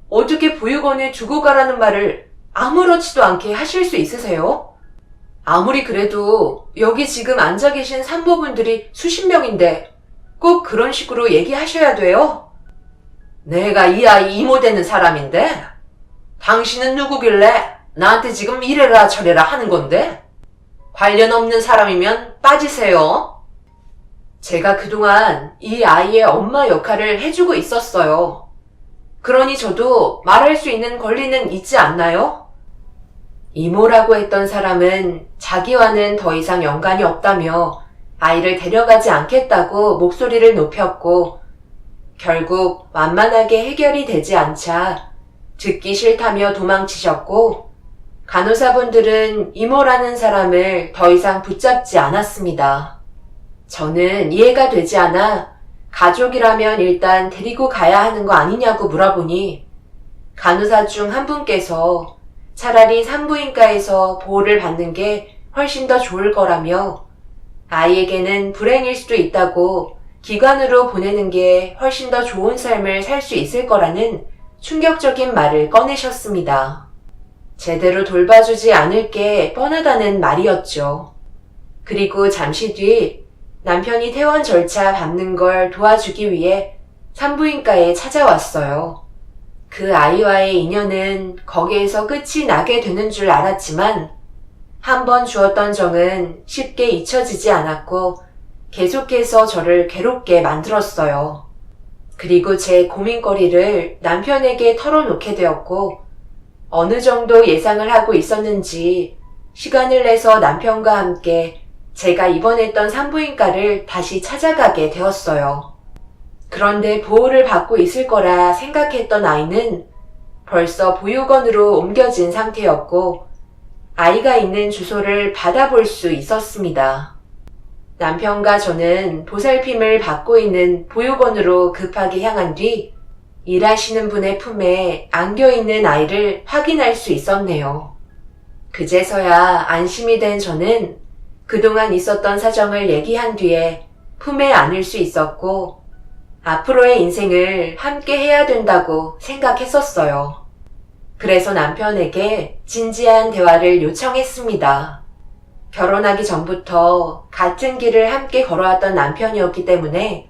어떻게 보육원에 두고 가라는 말을 아무렇지도 않게 하실 수 있으세요? 아무리 그래도 여기 지금 앉아 계신 산모분들이 수십 명인데 꼭 그런 식으로 얘기하셔야 돼요? 내가 이 아이 이모 되는 사람인데 당신은 누구길래 나한테 지금 이래라 저래라 하는 건데? 관련 없는 사람이면 빠지세요. 제가 그동안 이 아이의 엄마 역할을 해주고 있었어요. 그러니 저도 말할 수 있는 권리는 있지 않나요? 이모라고 했던 사람은 자기와는 더 이상 연관이 없다며 아이를 데려가지 않겠다고 목소리를 높였고 결국 완만하게 해결이 되지 않자 듣기 싫다며 도망치셨고 간호사분들은 이모라는 사람을 더 이상 붙잡지 않았습니다. 저는 이해가 되지 않아 가족이라면 일단 데리고 가야 하는 거 아니냐고 물어보니 간호사 중 한 분께서 차라리 산부인과에서 보호를 받는 게 훨씬 더 좋을 거라며 아이에게는 불행일 수도 있다고 기관으로 보내는 게 훨씬 더 좋은 삶을 살 수 있을 거라는 충격적인 말을 꺼내셨습니다. 제대로 돌봐주지 않을 게 뻔하다는 말이었죠. 그리고 잠시 뒤 남편이 퇴원 절차 밟는 걸 도와주기 위해 산부인과에 찾아왔어요. 그 아이와의 인연은 거기에서 끝이 나게 되는 줄 알았지만 한 번 주었던 정은 쉽게 잊혀지지 않았고 계속해서 저를 괴롭게 만들었어요. 그리고 제 고민거리를 남편에게 털어놓게 되었고 어느 정도 예상을 하고 있었는지 시간을 내서 남편과 함께 제가 입원했던 산부인과를 다시 찾아가게 되었어요. 그런데 보호를 받고 있을 거라 생각했던 아이는 벌써 보육원으로 옮겨진 상태였고 아이가 있는 주소를 받아볼 수 있었습니다. 남편과 저는 보살핌을 받고 있는 보육원으로 급하게 향한 뒤 일하시는 분의 품에 안겨있는 아이를 확인할 수 있었네요. 그제서야 안심이 된 저는 그동안 있었던 사정을 얘기한 뒤에 품에 안을 수 있었고 앞으로의 인생을 함께 해야 된다고 생각했었어요. 그래서 남편에게 진지한 대화를 요청했습니다. 결혼하기 전부터 같은 길을 함께 걸어왔던 남편이었기 때문에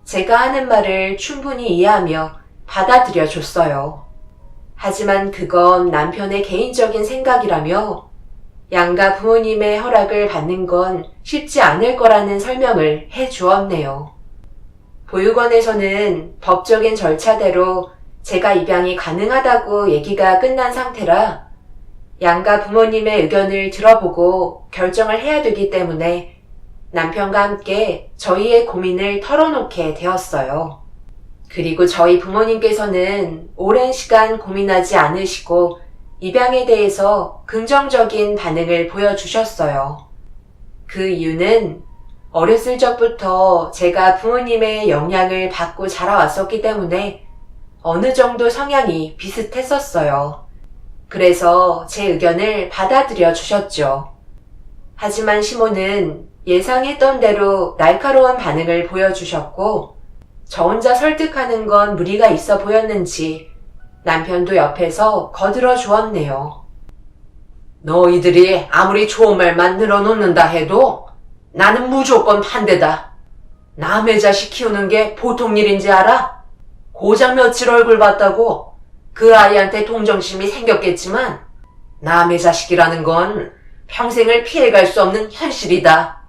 제가 하는 말을 충분히 이해하며 받아들여 줬어요. 하지만 그건 남편의 개인적인 생각이라며 양가 부모님의 허락을 받는 건 쉽지 않을 거라는 설명을 해 주었네요. 보육원에서는 법적인 절차대로 제가 입양이 가능하다고 얘기가 끝난 상태라 양가 부모님의 의견을 들어보고 결정을 해야 되기 때문에 남편과 함께 저희의 고민을 털어놓게 되었어요. 그리고 저희 부모님께서는 오랜 시간 고민하지 않으시고 입양에 대해서 긍정적인 반응을 보여주셨어요. 그 이유는 어렸을 적부터 제가 부모님의 영향을 받고 자라왔었기 때문에 어느 정도 성향이 비슷했었어요. 그래서 제 의견을 받아들여 주셨죠. 하지만 시모는 예상했던 대로 날카로운 반응을 보여주셨고 저 혼자 설득하는 건 무리가 있어 보였는지 남편도 옆에서 거들어 주었네요. 너희들이 아무리 좋은 말만 늘어놓는다 해도 나는 무조건 반대다. 남의 자식 키우는 게 보통 일인지 알아? 고작 며칠 얼굴 봤다고 그 아이한테 동정심이 생겼겠지만 남의 자식이라는 건 평생을 피해갈 수 없는 현실이다.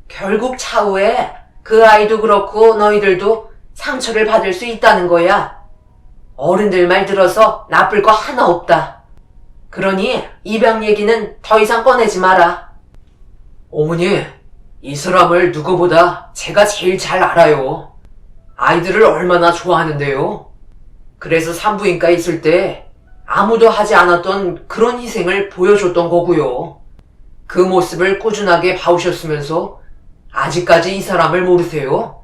결국 차후에 그 아이도 그렇고 너희들도 상처를 받을 수 있다는 거야. 어른들 말 들어서 나쁠 거 하나 없다. 그러니 입양 얘기는 더 이상 꺼내지 마라. 어머니, 이 사람을 누구보다 제가 제일 잘 알아요. 아이들을 얼마나 좋아하는데요. 그래서 산부인과에 있을 때 아무도 하지 않았던 그런 희생을 보여줬던 거고요. 그 모습을 꾸준하게 봐오셨으면서 아직까지 이 사람을 모르세요?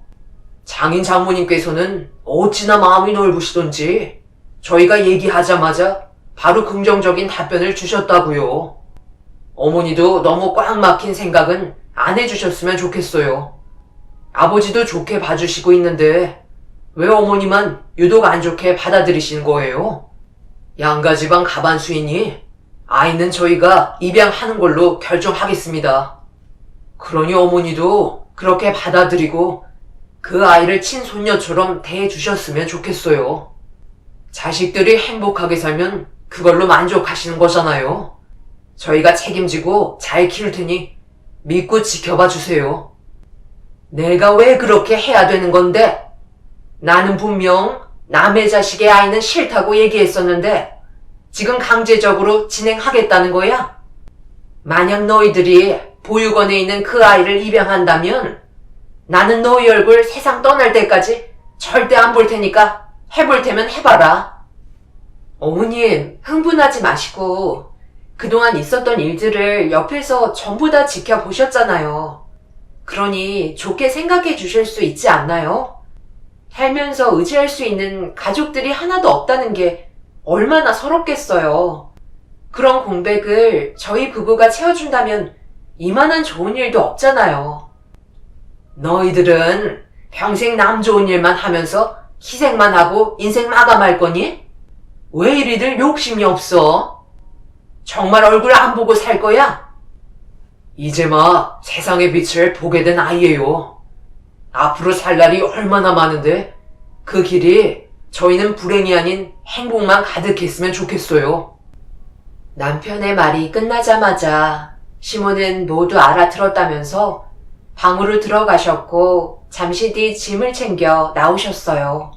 장인 장모님께서는 어찌나 마음이 넓으시던지 저희가 얘기하자마자 바로 긍정적인 답변을 주셨다고요. 어머니도 너무 꽉 막힌 생각은 안 해주셨으면 좋겠어요. 아버지도 좋게 봐주시고 있는데 왜 어머니만 유독 안 좋게 받아들이시는 거예요? 양가지방 가반수이니 아이는 저희가 입양하는 걸로 결정하겠습니다. 그러니 어머니도 그렇게 받아들이고 그 아이를 친손녀처럼 대해주셨으면 좋겠어요. 자식들이 행복하게 살면 그걸로 만족하시는 거잖아요. 저희가 책임지고 잘 키울 테니 믿고 지켜봐 주세요. 내가 왜 그렇게 해야 되는 건데? 나는 분명 남의 자식의 아이는 싫다고 얘기했었는데 지금 강제적으로 진행하겠다는 거야? 만약 너희들이 보육원에 있는 그 아이를 입양한다면 나는 너희 얼굴 세상 떠날 때까지 절대 안 볼 테니까 해볼 테면 해봐라. 어머님, 흥분하지 마시고 그동안 있었던 일들을 옆에서 전부 다 지켜보셨잖아요. 그러니 좋게 생각해 주실 수 있지 않나요? 살면서 의지할 수 있는 가족들이 하나도 없다는 게 얼마나 서럽겠어요. 그런 공백을 저희 부부가 채워준다면 이만한 좋은 일도 없잖아요. 너희들은 평생 남 좋은 일만 하면서 희생만 하고 인생 마감할 거니? 왜 이리들 욕심이 없어? 정말 얼굴 안 보고 살 거야? 이제 막 세상의 빛을 보게 된 아이예요. 앞으로 살 날이 얼마나 많은데 그 길이 저희는 불행이 아닌 행복만 가득했으면 좋겠어요. 남편의 말이 끝나자마자 시모는 모두 알아들었다면서 방으로 들어가셨고 잠시 뒤 짐을 챙겨 나오셨어요.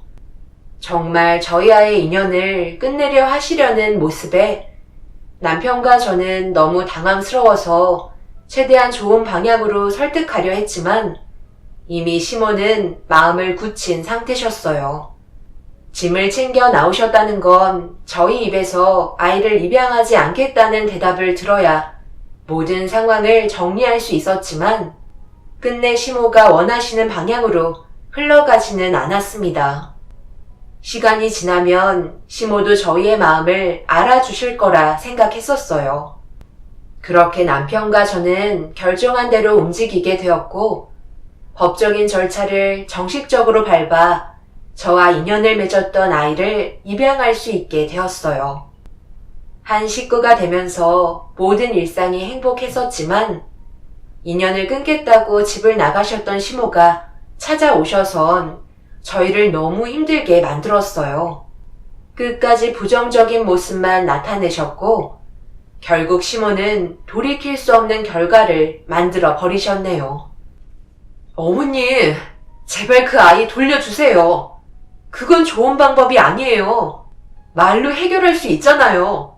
정말 저희와의 인연을 끝내려 하시려는 모습에 남편과 저는 너무 당황스러워서 최대한 좋은 방향으로 설득하려 했지만 이미 시모는 마음을 굳힌 상태셨어요. 짐을 챙겨 나오셨다는 건 저희 입에서 아이를 입양하지 않겠다는 대답을 들어야 모든 상황을 정리할 수 있었지만 끝내 시모가 원하시는 방향으로 흘러가지는 않았습니다. 시간이 지나면 시모도 저희의 마음을 알아주실 거라 생각했었어요. 그렇게 남편과 저는 결정한 대로 움직이게 되었고 법적인 절차를 정식적으로 밟아 저와 인연을 맺었던 아이를 입양할 수 있게 되었어요. 한 식구가 되면서 모든 일상이 행복했었지만 인연을 끊겠다고 집을 나가셨던 시모가 찾아오셔선 저희를 너무 힘들게 만들었어요. 끝까지 부정적인 모습만 나타내셨고 결국 시모는 돌이킬 수 없는 결과를 만들어 버리셨네요. 어머니, 제발 그 아이 돌려주세요. 그건 좋은 방법이 아니에요. 말로 해결할 수 있잖아요.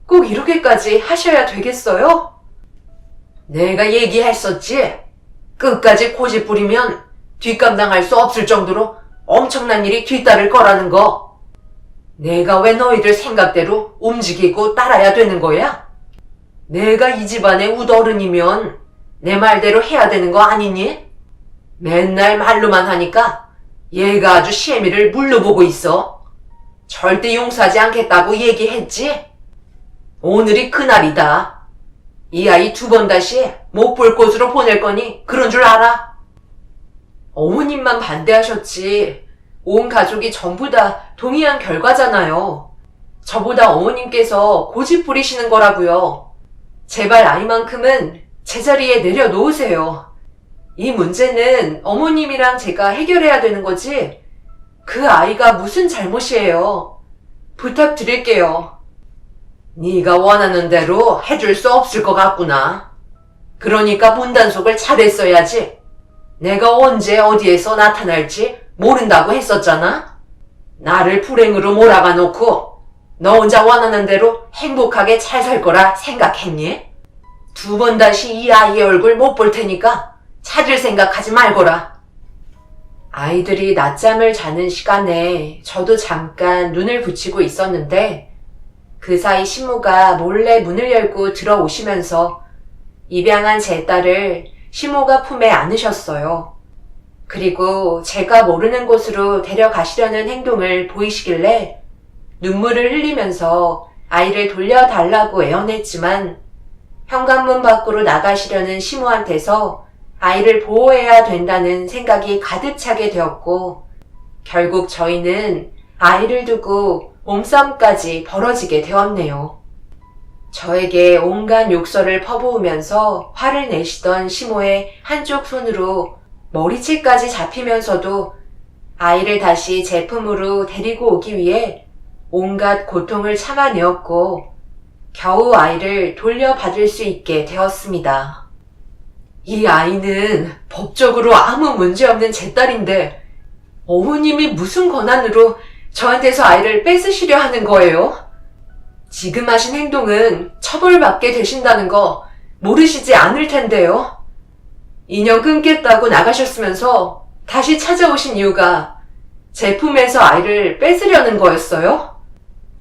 꼭 이렇게까지 하셔야 되겠어요? 내가 얘기했었지. 끝까지 고집 부리면 뒷감당할 수 없을 정도로 엄청난 일이 뒤따를 거라는 거. 내가 왜 너희들 생각대로 움직이고 따라야 되는 거야? 내가 이 집안의 우더른이면 내 말대로 해야 되는 거 아니니? 맨날 말로만 하니까 얘가 아주 시애미를 물러보고 있어. 절대 용서하지 않겠다고 얘기했지? 오늘이 그날이다. 이 아이 2번 다시 못 볼 곳으로 보낼 거니 그런 줄 알아? 어머님만 반대하셨지. 온 가족이 전부 다 동의한 결과잖아요. 저보다 어머님께서 고집 부리시는 거라고요. 제발 아이만큼은 제자리에 내려놓으세요. 이 문제는 어머님이랑 제가 해결해야 되는 거지 그 아이가 무슨 잘못이에요. 부탁드릴게요. 네가 원하는 대로 해줄 수 없을 것 같구나. 그러니까 문단속을 잘했어야지. 내가 언제 어디에서 나타날지 모른다고 했었잖아. 나를 불행으로 몰아가 놓고 너 혼자 원하는 대로 행복하게 잘 살 거라 생각했니? 2번 다시 이 아이의 얼굴 못 볼 테니까 찾을 생각하지 말거라. 아이들이 낮잠을 자는 시간에 저도 잠깐 눈을 붙이고 있었는데 그 사이 시모가 몰래 문을 열고 들어오시면서 입양한 제 딸을 시모가 품에 안으셨어요. 그리고 제가 모르는 곳으로 데려가시려는 행동을 보이시길래 눈물을 흘리면서 아이를 돌려달라고 애원했지만 현관문 밖으로 나가시려는 시모한테서 아이를 보호해야 된다는 생각이 가득 차게 되었고 결국 저희는 아이를 두고 몸싸움까지 벌어지게 되었네요. 저에게 온갖 욕설을 퍼부으면서 화를 내시던 시모의 한쪽 손으로 머리채까지 잡히면서도 아이를 다시 제 품으로 데리고 오기 위해 온갖 고통을 참아내었고 겨우 아이를 돌려받을 수 있게 되었습니다. 이 아이는 법적으로 아무 문제 없는 제 딸인데 어머님이 무슨 권한으로 저한테서 아이를 뺏으시려 하는 거예요? 지금 하신 행동은 처벌받게 되신다는 거 모르시지 않을 텐데요. 인연 끊겠다고 나가셨으면서 다시 찾아오신 이유가 제 품에서 아이를 뺏으려는 거였어요?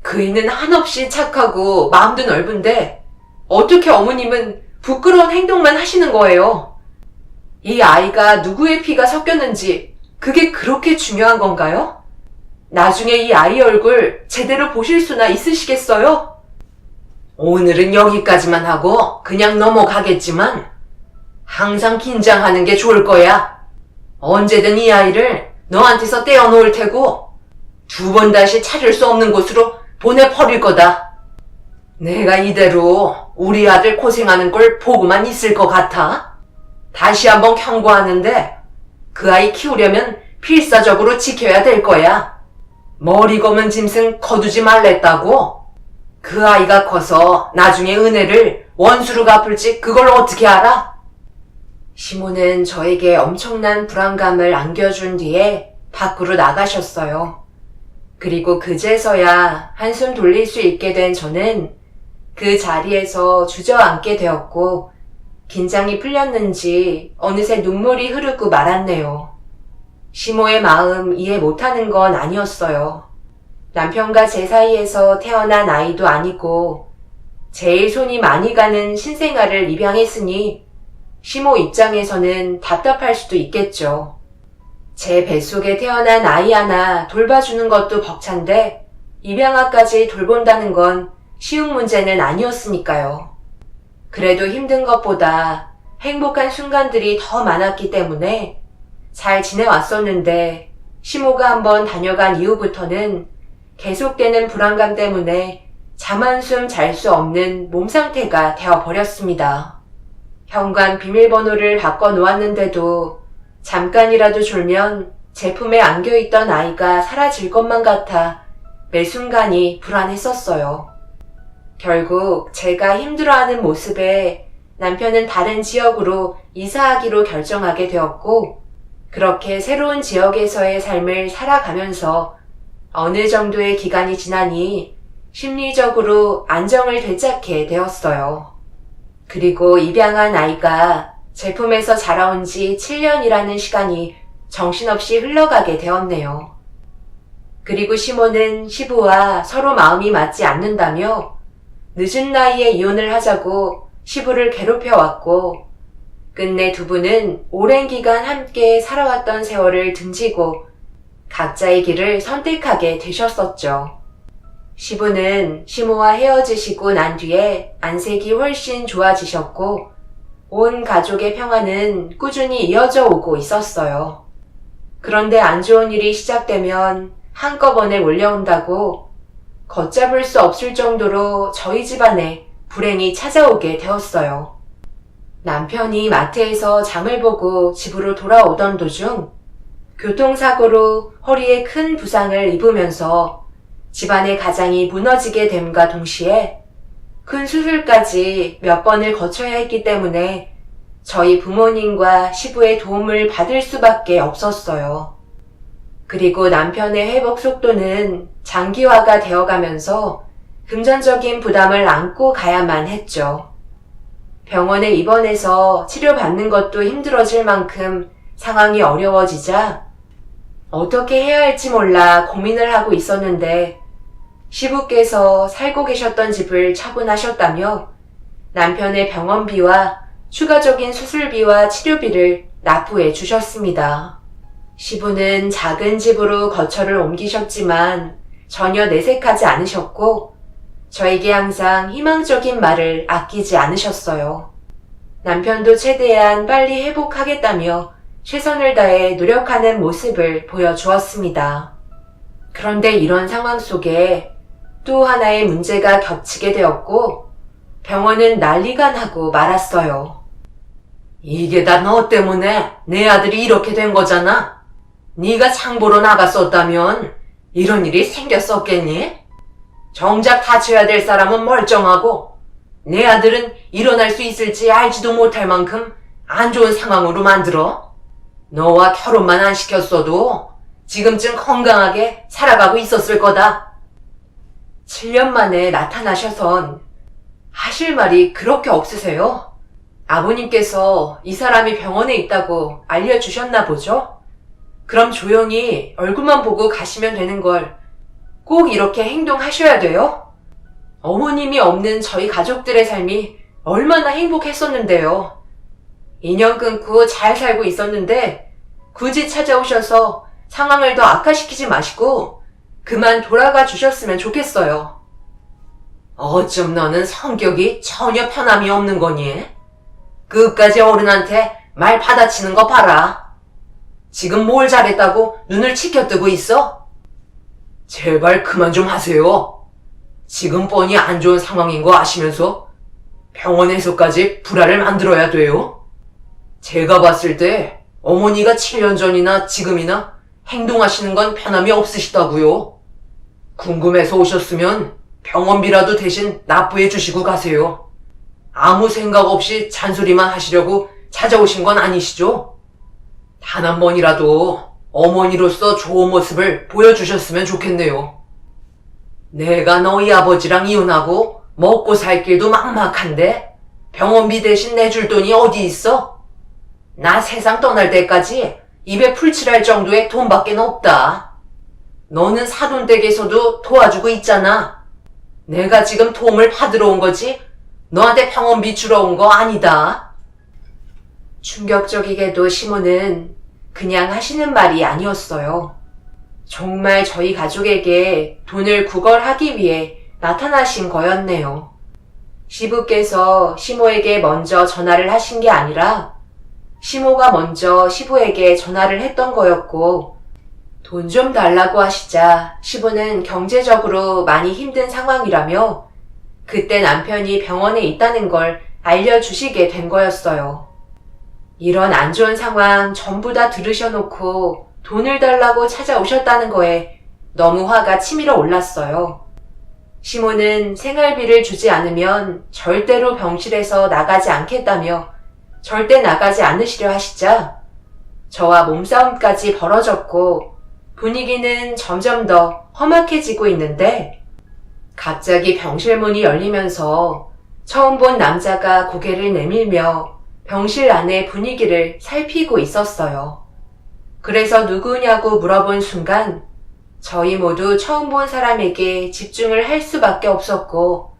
그이는 한없이 착하고 마음도 넓은데 어떻게 어머님은 부끄러운 행동만 하시는 거예요? 이 아이가 누구의 피가 섞였는지 그게 그렇게 중요한 건가요? 나중에 이 아이 얼굴 제대로 보실 수나 있으시겠어요? 오늘은 여기까지만 하고 그냥 넘어가겠지만 항상 긴장하는 게 좋을 거야. 언제든 이 아이를 너한테서 떼어놓을 테고 2번 다시 찾을 수 없는 곳으로 보내버릴 거다. 내가 이대로 우리 아들 고생하는 걸 보고만 있을 것 같아? 다시 한번 경고하는데 그 아이 키우려면 필사적으로 지켜야 될 거야. 머리 검은 짐승 거두지 말랬다고? 그 아이가 커서 나중에 은혜를 원수로 갚을지 그걸 어떻게 알아? 시모는 저에게 엄청난 불안감을 안겨준 뒤에 밖으로 나가셨어요. 그리고 그제서야 한숨 돌릴 수 있게 된 저는 그 자리에서 주저앉게 되었고 긴장이 풀렸는지 어느새 눈물이 흐르고 말았네요. 시모의 마음 이해 못하는 건 아니었어요. 남편과 제 사이에서 태어난 아이도 아니고 제일 손이 많이 가는 신생아를 입양했으니 시모 입장에서는 답답할 수도 있겠죠. 제 뱃속에 태어난 아이 하나 돌봐주는 것도 벅찬데 입양아까지 돌본다는 건 쉬운 문제는 아니었으니까요. 그래도 힘든 것보다 행복한 순간들이 더 많았기 때문에 잘 지내왔었는데 시모가 한번 다녀간 이후부터는 계속되는 불안감 때문에 잠 한숨 잘 수 없는 몸 상태가 되어버렸습니다. 현관 비밀번호를 바꿔놓았는데도 잠깐이라도 졸면 제품에 안겨있던 아이가 사라질 것만 같아 매 순간이 불안했었어요. 결국 제가 힘들어하는 모습에 남편은 다른 지역으로 이사하기로 결정하게 되었고 그렇게 새로운 지역에서의 삶을 살아가면서 어느 정도의 기간이 지나니 심리적으로 안정을 되찾게 되었어요. 그리고 입양한 아이가 제품에서 자라온 지 7년이라는 시간이 정신없이 흘러가게 되었네요. 그리고 시모는 시부와 서로 마음이 맞지 않는다며 늦은 나이에 이혼을 하자고 시부를 괴롭혀왔고 끝내 두 분은 오랜 기간 함께 살아왔던 세월을 등지고 각자의 길을 선택하게 되셨었죠. 시부는 시모와 헤어지시고 난 뒤에 안색이 훨씬 좋아지셨고 온 가족의 평화는 꾸준히 이어져 오고 있었어요. 그런데 안 좋은 일이 시작되면 한꺼번에 몰려온다고 걷잡을 수 없을 정도로 저희 집안에 불행이 찾아오게 되었어요. 남편이 마트에서 장을 보고 집으로 돌아오던 도중 교통사고로 허리에 큰 부상을 입으면서 집안의 가장이 무너지게 됨과 동시에 큰 수술까지 몇 번을 거쳐야 했기 때문에 저희 부모님과 시부의 도움을 받을 수밖에 없었어요. 그리고 남편의 회복 속도는 장기화가 되어가면서 금전적인 부담을 안고 가야만 했죠. 병원에 입원해서 치료받는 것도 힘들어질 만큼 상황이 어려워지자 어떻게 해야 할지 몰라 고민을 하고 있었는데 시부께서 살고 계셨던 집을 처분하셨다며 남편의 병원비와 추가적인 수술비와 치료비를 납부해 주셨습니다. 시부는 작은 집으로 거처를 옮기셨지만 전혀 내색하지 않으셨고 저에게 항상 희망적인 말을 아끼지 않으셨어요. 남편도 최대한 빨리 회복하겠다며 최선을 다해 노력하는 모습을 보여주었습니다. 그런데 이런 상황 속에 또 하나의 문제가 겹치게 되었고 병원은 난리가 나고 말았어요. 이게 다 너 때문에 내 아들이 이렇게 된 거잖아. 네가 장보러 나갔었다면 이런 일이 생겼었겠니? 정작 다쳐야 될 사람은 멀쩡하고 내 아들은 일어날 수 있을지 알지도 못할 만큼 안 좋은 상황으로 만들어. 너와 결혼만 안 시켰어도 지금쯤 건강하게 살아가고 있었을 거다. 7년 만에 나타나셔선 하실 말이 그렇게 없으세요? 아버님께서 이 사람이 병원에 있다고 알려주셨나 보죠? 그럼 조용히 얼굴만 보고 가시면 되는 걸 꼭 이렇게 행동하셔야 돼요? 어머님이 없는 저희 가족들의 삶이 얼마나 행복했었는데요. 인연 끊고 잘 살고 있었는데 굳이 찾아오셔서 상황을 더 악화시키지 마시고 그만 돌아가 주셨으면 좋겠어요. 어쩜 너는 성격이 전혀 편함이 없는 거니? 끝까지 어른한테 말 받아치는 거 봐라. 지금 뭘 잘했다고 눈을 치켜뜨고 있어? 제발 그만 좀 하세요. 지금 뻔히 안 좋은 상황인 거 아시면서 병원에서까지 불화를 만들어야 돼요? 제가 봤을 때 어머니가 7년 전이나 지금이나 행동하시는 건 변함이 없으시다고요. 궁금해서 오셨으면 병원비라도 대신 납부해 주시고 가세요. 아무 생각 없이 잔소리만 하시려고 찾아오신 건 아니시죠? 단 한 번이라도 어머니로서 좋은 모습을 보여주셨으면 좋겠네요. 내가 너희 아버지랑 이혼하고 먹고 살 길도 막막한데 병원비 대신 내줄 돈이 어디 있어? 나 세상 떠날 때까지 입에 풀칠할 정도의 돈밖에 없다. 너는 사돈댁에서도 도와주고 있잖아. 내가 지금 도움을 받으러 온 거지 너한테 병원비 주러 온 거 아니다. 충격적이게도 시모는 그냥 하시는 말이 아니었어요. 정말 저희 가족에게 돈을 구걸하기 위해 나타나신 거였네요. 시부께서 시모에게 먼저 전화를 하신 게 아니라 시모가 먼저 시부에게 전화를 했던 거였고, 돈 좀 달라고 하시자 시부는 경제적으로 많이 힘든 상황이라며 그때 남편이 병원에 있다는 걸 알려주시게 된 거였어요. 이런 안 좋은 상황 전부 다 들으셔놓고 돈을 달라고 찾아오셨다는 거에 너무 화가 치밀어 올랐어요. 시모는 생활비를 주지 않으면 절대로 병실에서 나가지 않겠다며 절대 나가지 않으시려 하시자 저와 몸싸움까지 벌어졌고 분위기는 점점 더 험악해지고 있는데 갑자기 병실 문이 열리면서 처음 본 남자가 고개를 내밀며 병실 안의 분위기를 살피고 있었어요. 그래서 누구냐고 물어본 순간 저희 모두 처음 본 사람에게 집중을 할 수밖에 없었고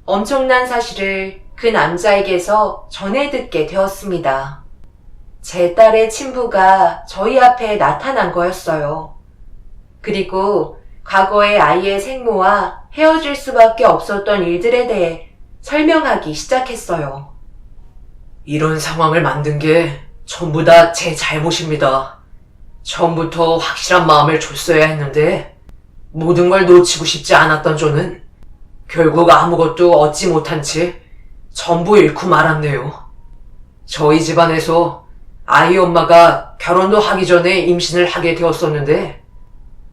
엄청난 사실을 그 남자에게서 전해 듣게 되었습니다. 제 딸의 친부가 저희 앞에 나타난 거였어요. 그리고 과거의 아이의 생모와 헤어질 수밖에 없었던 일들에 대해 설명하기 시작했어요. 이런 상황을 만든 게 전부 다 제 잘못입니다. 처음부터 확실한 마음을 줬어야 했는데 모든 걸 놓치고 싶지 않았던 저는 결국 아무것도 얻지 못한 채 전부 잃고 말았네요. 저희 집안에서 아이 엄마가 결혼도 하기 전에 임신을 하게 되었었는데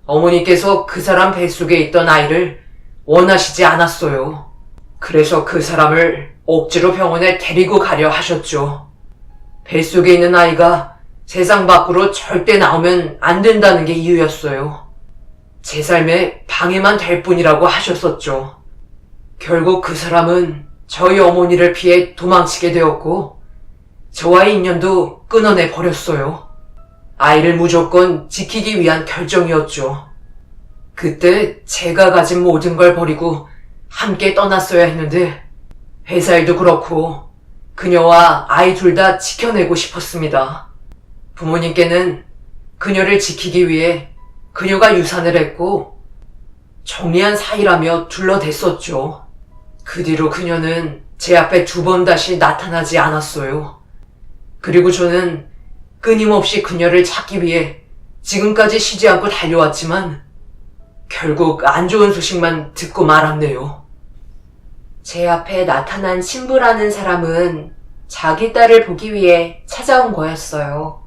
어머니께서 그 사람 뱃속에 있던 아이를 원하시지 않았어요. 그래서 그 사람을 억지로 병원에 데리고 가려 하셨죠. 뱃속에 있는 아이가 세상 밖으로 절대 나오면 안 된다는 게 이유였어요. 제 삶에 방해만 될 뿐이라고 하셨었죠. 결국 그 사람은 저희 어머니를 피해 도망치게 되었고 저와의 인연도 끊어내 버렸어요. 아이를 무조건 지키기 위한 결정이었죠. 그때 제가 가진 모든 걸 버리고 함께 떠났어야 했는데 회사 일도 그렇고 그녀와 아이 둘 다 지켜내고 싶었습니다. 부모님께는 그녀를 지키기 위해 그녀가 유산을 했고 정리한 사이라며 둘러댔었죠. 그 뒤로 그녀는 제 앞에 2번 다시 나타나지 않았어요. 그리고 저는 끊임없이 그녀를 찾기 위해 지금까지 쉬지 않고 달려왔지만 결국 안 좋은 소식만 듣고 말았네요. 제 앞에 나타난 신부라는 사람은 자기 딸을 보기 위해 찾아온 거였어요.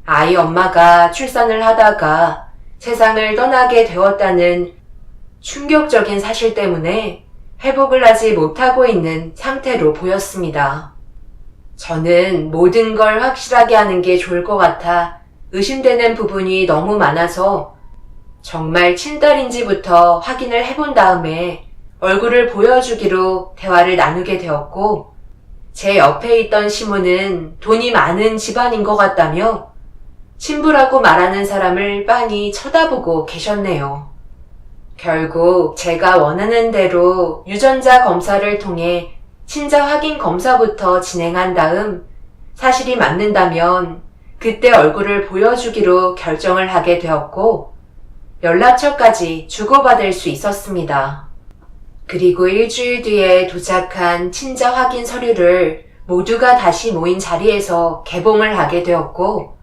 아이 엄마가 출산을 하다가 세상을 떠나게 되었다는 충격적인 사실 때문에 회복을 하지 못하고 있는 상태로 보였습니다. 저는 모든 걸 확실하게 하는 게 좋을 것 같아 의심되는 부분이 너무 많아서 정말 친딸인지부터 확인을 해본 다음에 얼굴을 보여주기로 대화를 나누게 되었고 제 옆에 있던 시모는 돈이 많은 집안인 것 같다며 친부라고 말하는 사람을 빤히 쳐다보고 계셨네요. 결국 제가 원하는 대로 유전자 검사를 통해 친자 확인 검사부터 진행한 다음 사실이 맞는다면 그때 얼굴을 보여주기로 결정을 하게 되었고 연락처까지 주고받을 수 있었습니다. 그리고 일주일 뒤에 도착한 친자 확인 서류를 모두가 다시 모인 자리에서 개봉을 하게 되었고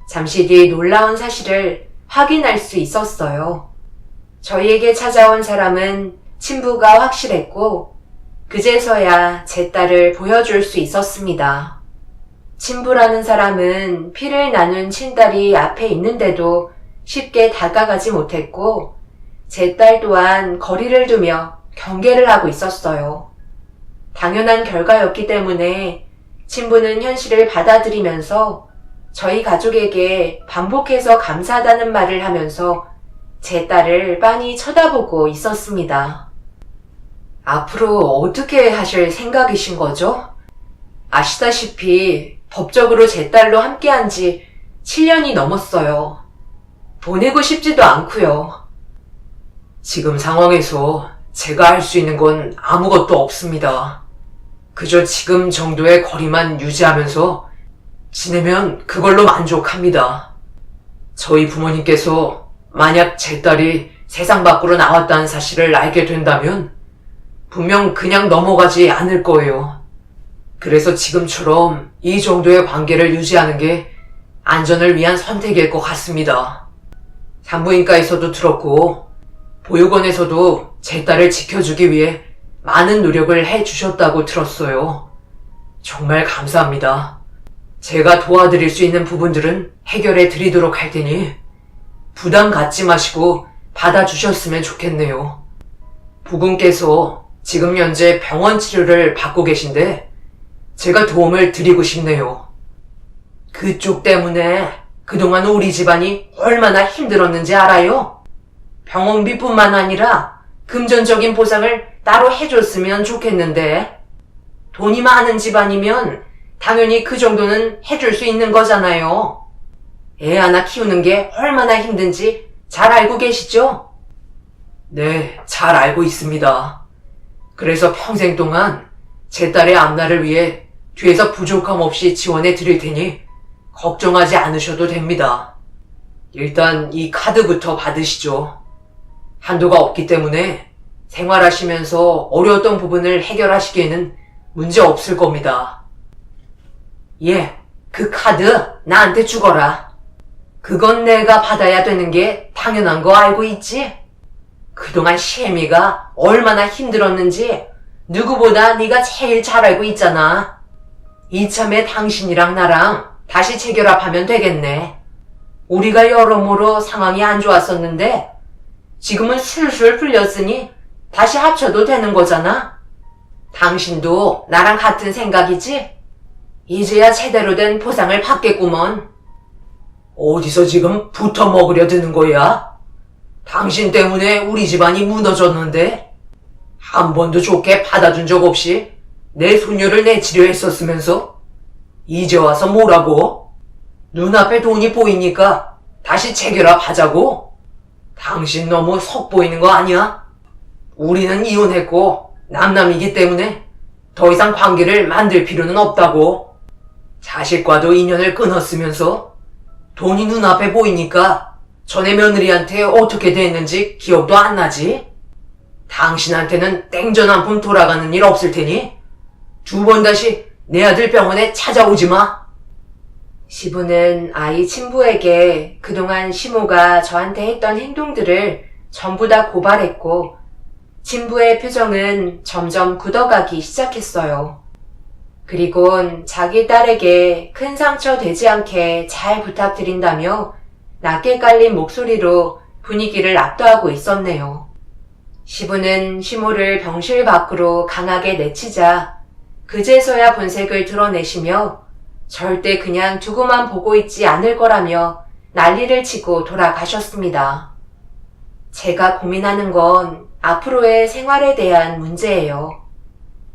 잠시 뒤 놀라운 사실을 확인할 수 있었어요. 저희에게 찾아온 사람은 친부가 확실했고 그제서야 제 딸을 보여줄 수 있었습니다. 친부라는 사람은 피를 나눈 친딸이 앞에 있는데도 쉽게 다가가지 못했고 제 딸 또한 거리를 두며 경계를 하고 있었어요. 당연한 결과였기 때문에 친부는 현실을 받아들이면서 저희 가족에게 반복해서 감사하다는 말을 하면서 제 딸을 빤히 쳐다보고 있었습니다. 앞으로 어떻게 하실 생각이신 거죠? 아시다시피 법적으로 제 딸로 함께한 지 7년이 넘었어요. 보내고 싶지도 않고요. 지금 상황에서 제가 할 수 있는 건 아무것도 없습니다. 그저 지금 정도의 거리만 유지하면서 지내면 그걸로 만족합니다. 저희 부모님께서 만약 제 딸이 세상 밖으로 나왔다는 사실을 알게 된다면 분명 그냥 넘어가지 않을 거예요. 그래서 지금처럼 이 정도의 관계를 유지하는 게 안전을 위한 선택일 것 같습니다. 산부인과에서도 들었고 보육원에서도 제 딸을 지켜주기 위해 많은 노력을 해주셨다고 들었어요. 정말 감사합니다. 제가 도와드릴 수 있는 부분들은 해결해 드리도록 할 테니 부담 갖지 마시고 받아주셨으면 좋겠네요. 부군께서 지금 현재 병원 치료를 받고 계신데 제가 도움을 드리고 싶네요. 그쪽 때문에 그동안 우리 집안이 얼마나 힘들었는지 알아요? 병원비뿐만 아니라 금전적인 보상을 따로 해줬으면 좋겠는데 돈이 많은 집안이면 당연히 그 정도는 해줄 수 있는 거잖아요. 애 하나 키우는 게 얼마나 힘든지 잘 알고 계시죠? 네, 잘 알고 있습니다. 그래서 평생 동안 제 딸의 앞날을 위해 뒤에서 부족함 없이 지원해 드릴 테니 걱정하지 않으셔도 됩니다. 일단 이 카드부터 받으시죠. 한도가 없기 때문에 생활하시면서 어려웠던 부분을 해결하시기에는 문제 없을 겁니다. 예, 그 카드 나한테 주거라. 그건 내가 받아야 되는 게 당연한 거 알고 있지? 그동안 시애미가 얼마나 힘들었는지 누구보다 네가 제일 잘 알고 있잖아. 이참에 당신이랑 나랑 다시 재결합하면 되겠네. 우리가 여러모로 상황이 안 좋았었는데 지금은 술술 풀렸으니 다시 합쳐도 되는 거잖아. 당신도 나랑 같은 생각이지? 이제야 제대로 된 보상을 받겠구먼. 어디서 지금 붙어 먹으려 드는 거야? 당신 때문에 우리 집안이 무너졌는데 한 번도 좋게 받아준 적 없이 내 손녀를 내치려 했었으면서 이제 와서 뭐라고? 눈앞에 돈이 보이니까 다시 재결합하자고? 당신 너무 속 보이는 거 아니야? 우리는 이혼했고 남남이기 때문에 더 이상 관계를 만들 필요는 없다고. 자식과도 인연을 끊었으면서 돈이 눈앞에 보이니까 전에 며느리한테 어떻게 됐는지 기억도 안 나지? 당신한테는 땡전 한 푼 돌아가는 일 없을 테니 두 번 다시 내 아들 병원에 찾아오지 마. 시부는 아이 친부에게 그동안 시모가 저한테 했던 행동들을 전부 다 고발했고 친부의 표정은 점점 굳어가기 시작했어요. 그리곤 자기 딸에게 큰 상처 되지 않게 잘 부탁드린다며 낮게 깔린 목소리로 분위기를 압도하고 있었네요. 시부는 시모를 병실 밖으로 강하게 내치자 그제서야 본색을 드러내시며 절대 그냥 두고만 보고 있지 않을 거라며 난리를 치고 돌아가셨습니다. 제가 고민하는 건 앞으로의 생활에 대한 문제예요.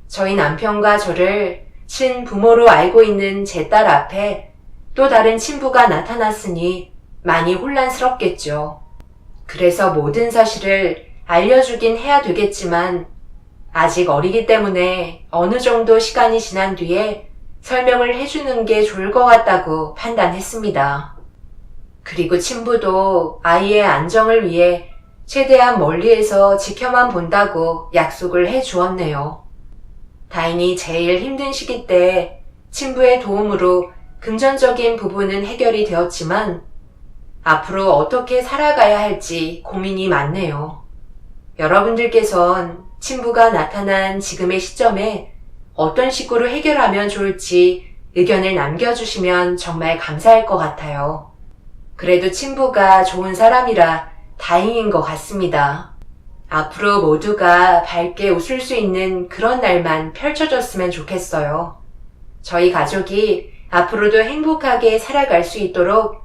저희 남편과 저를 친부모로 알고 있는 제 딸 앞에 또 다른 친부가 나타났으니 많이 혼란스럽겠죠. 그래서 모든 사실을 알려주긴 해야 되겠지만 아직 어리기 때문에 어느 정도 시간이 지난 뒤에 설명을 해주는 게 좋을 것 같다고 판단했습니다. 그리고 친부도 아이의 안정을 위해 최대한 멀리에서 지켜만 본다고 약속을 해주었네요. 다행히 제일 힘든 시기 때 친부의 도움으로 금전적인 부분은 해결이 되었지만 앞으로 어떻게 살아가야 할지 고민이 많네요. 여러분들께선 친부가 나타난 지금의 시점에 어떤 식으로 해결하면 좋을지 의견을 남겨주시면 정말 감사할 것 같아요. 그래도 친부가 좋은 사람이라 다행인 것 같습니다. 앞으로 모두가 밝게 웃을 수 있는 그런 날만 펼쳐졌으면 좋겠어요. 저희 가족이 앞으로도 행복하게 살아갈 수 있도록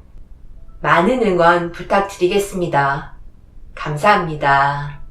많은 응원 부탁드리겠습니다. 감사합니다.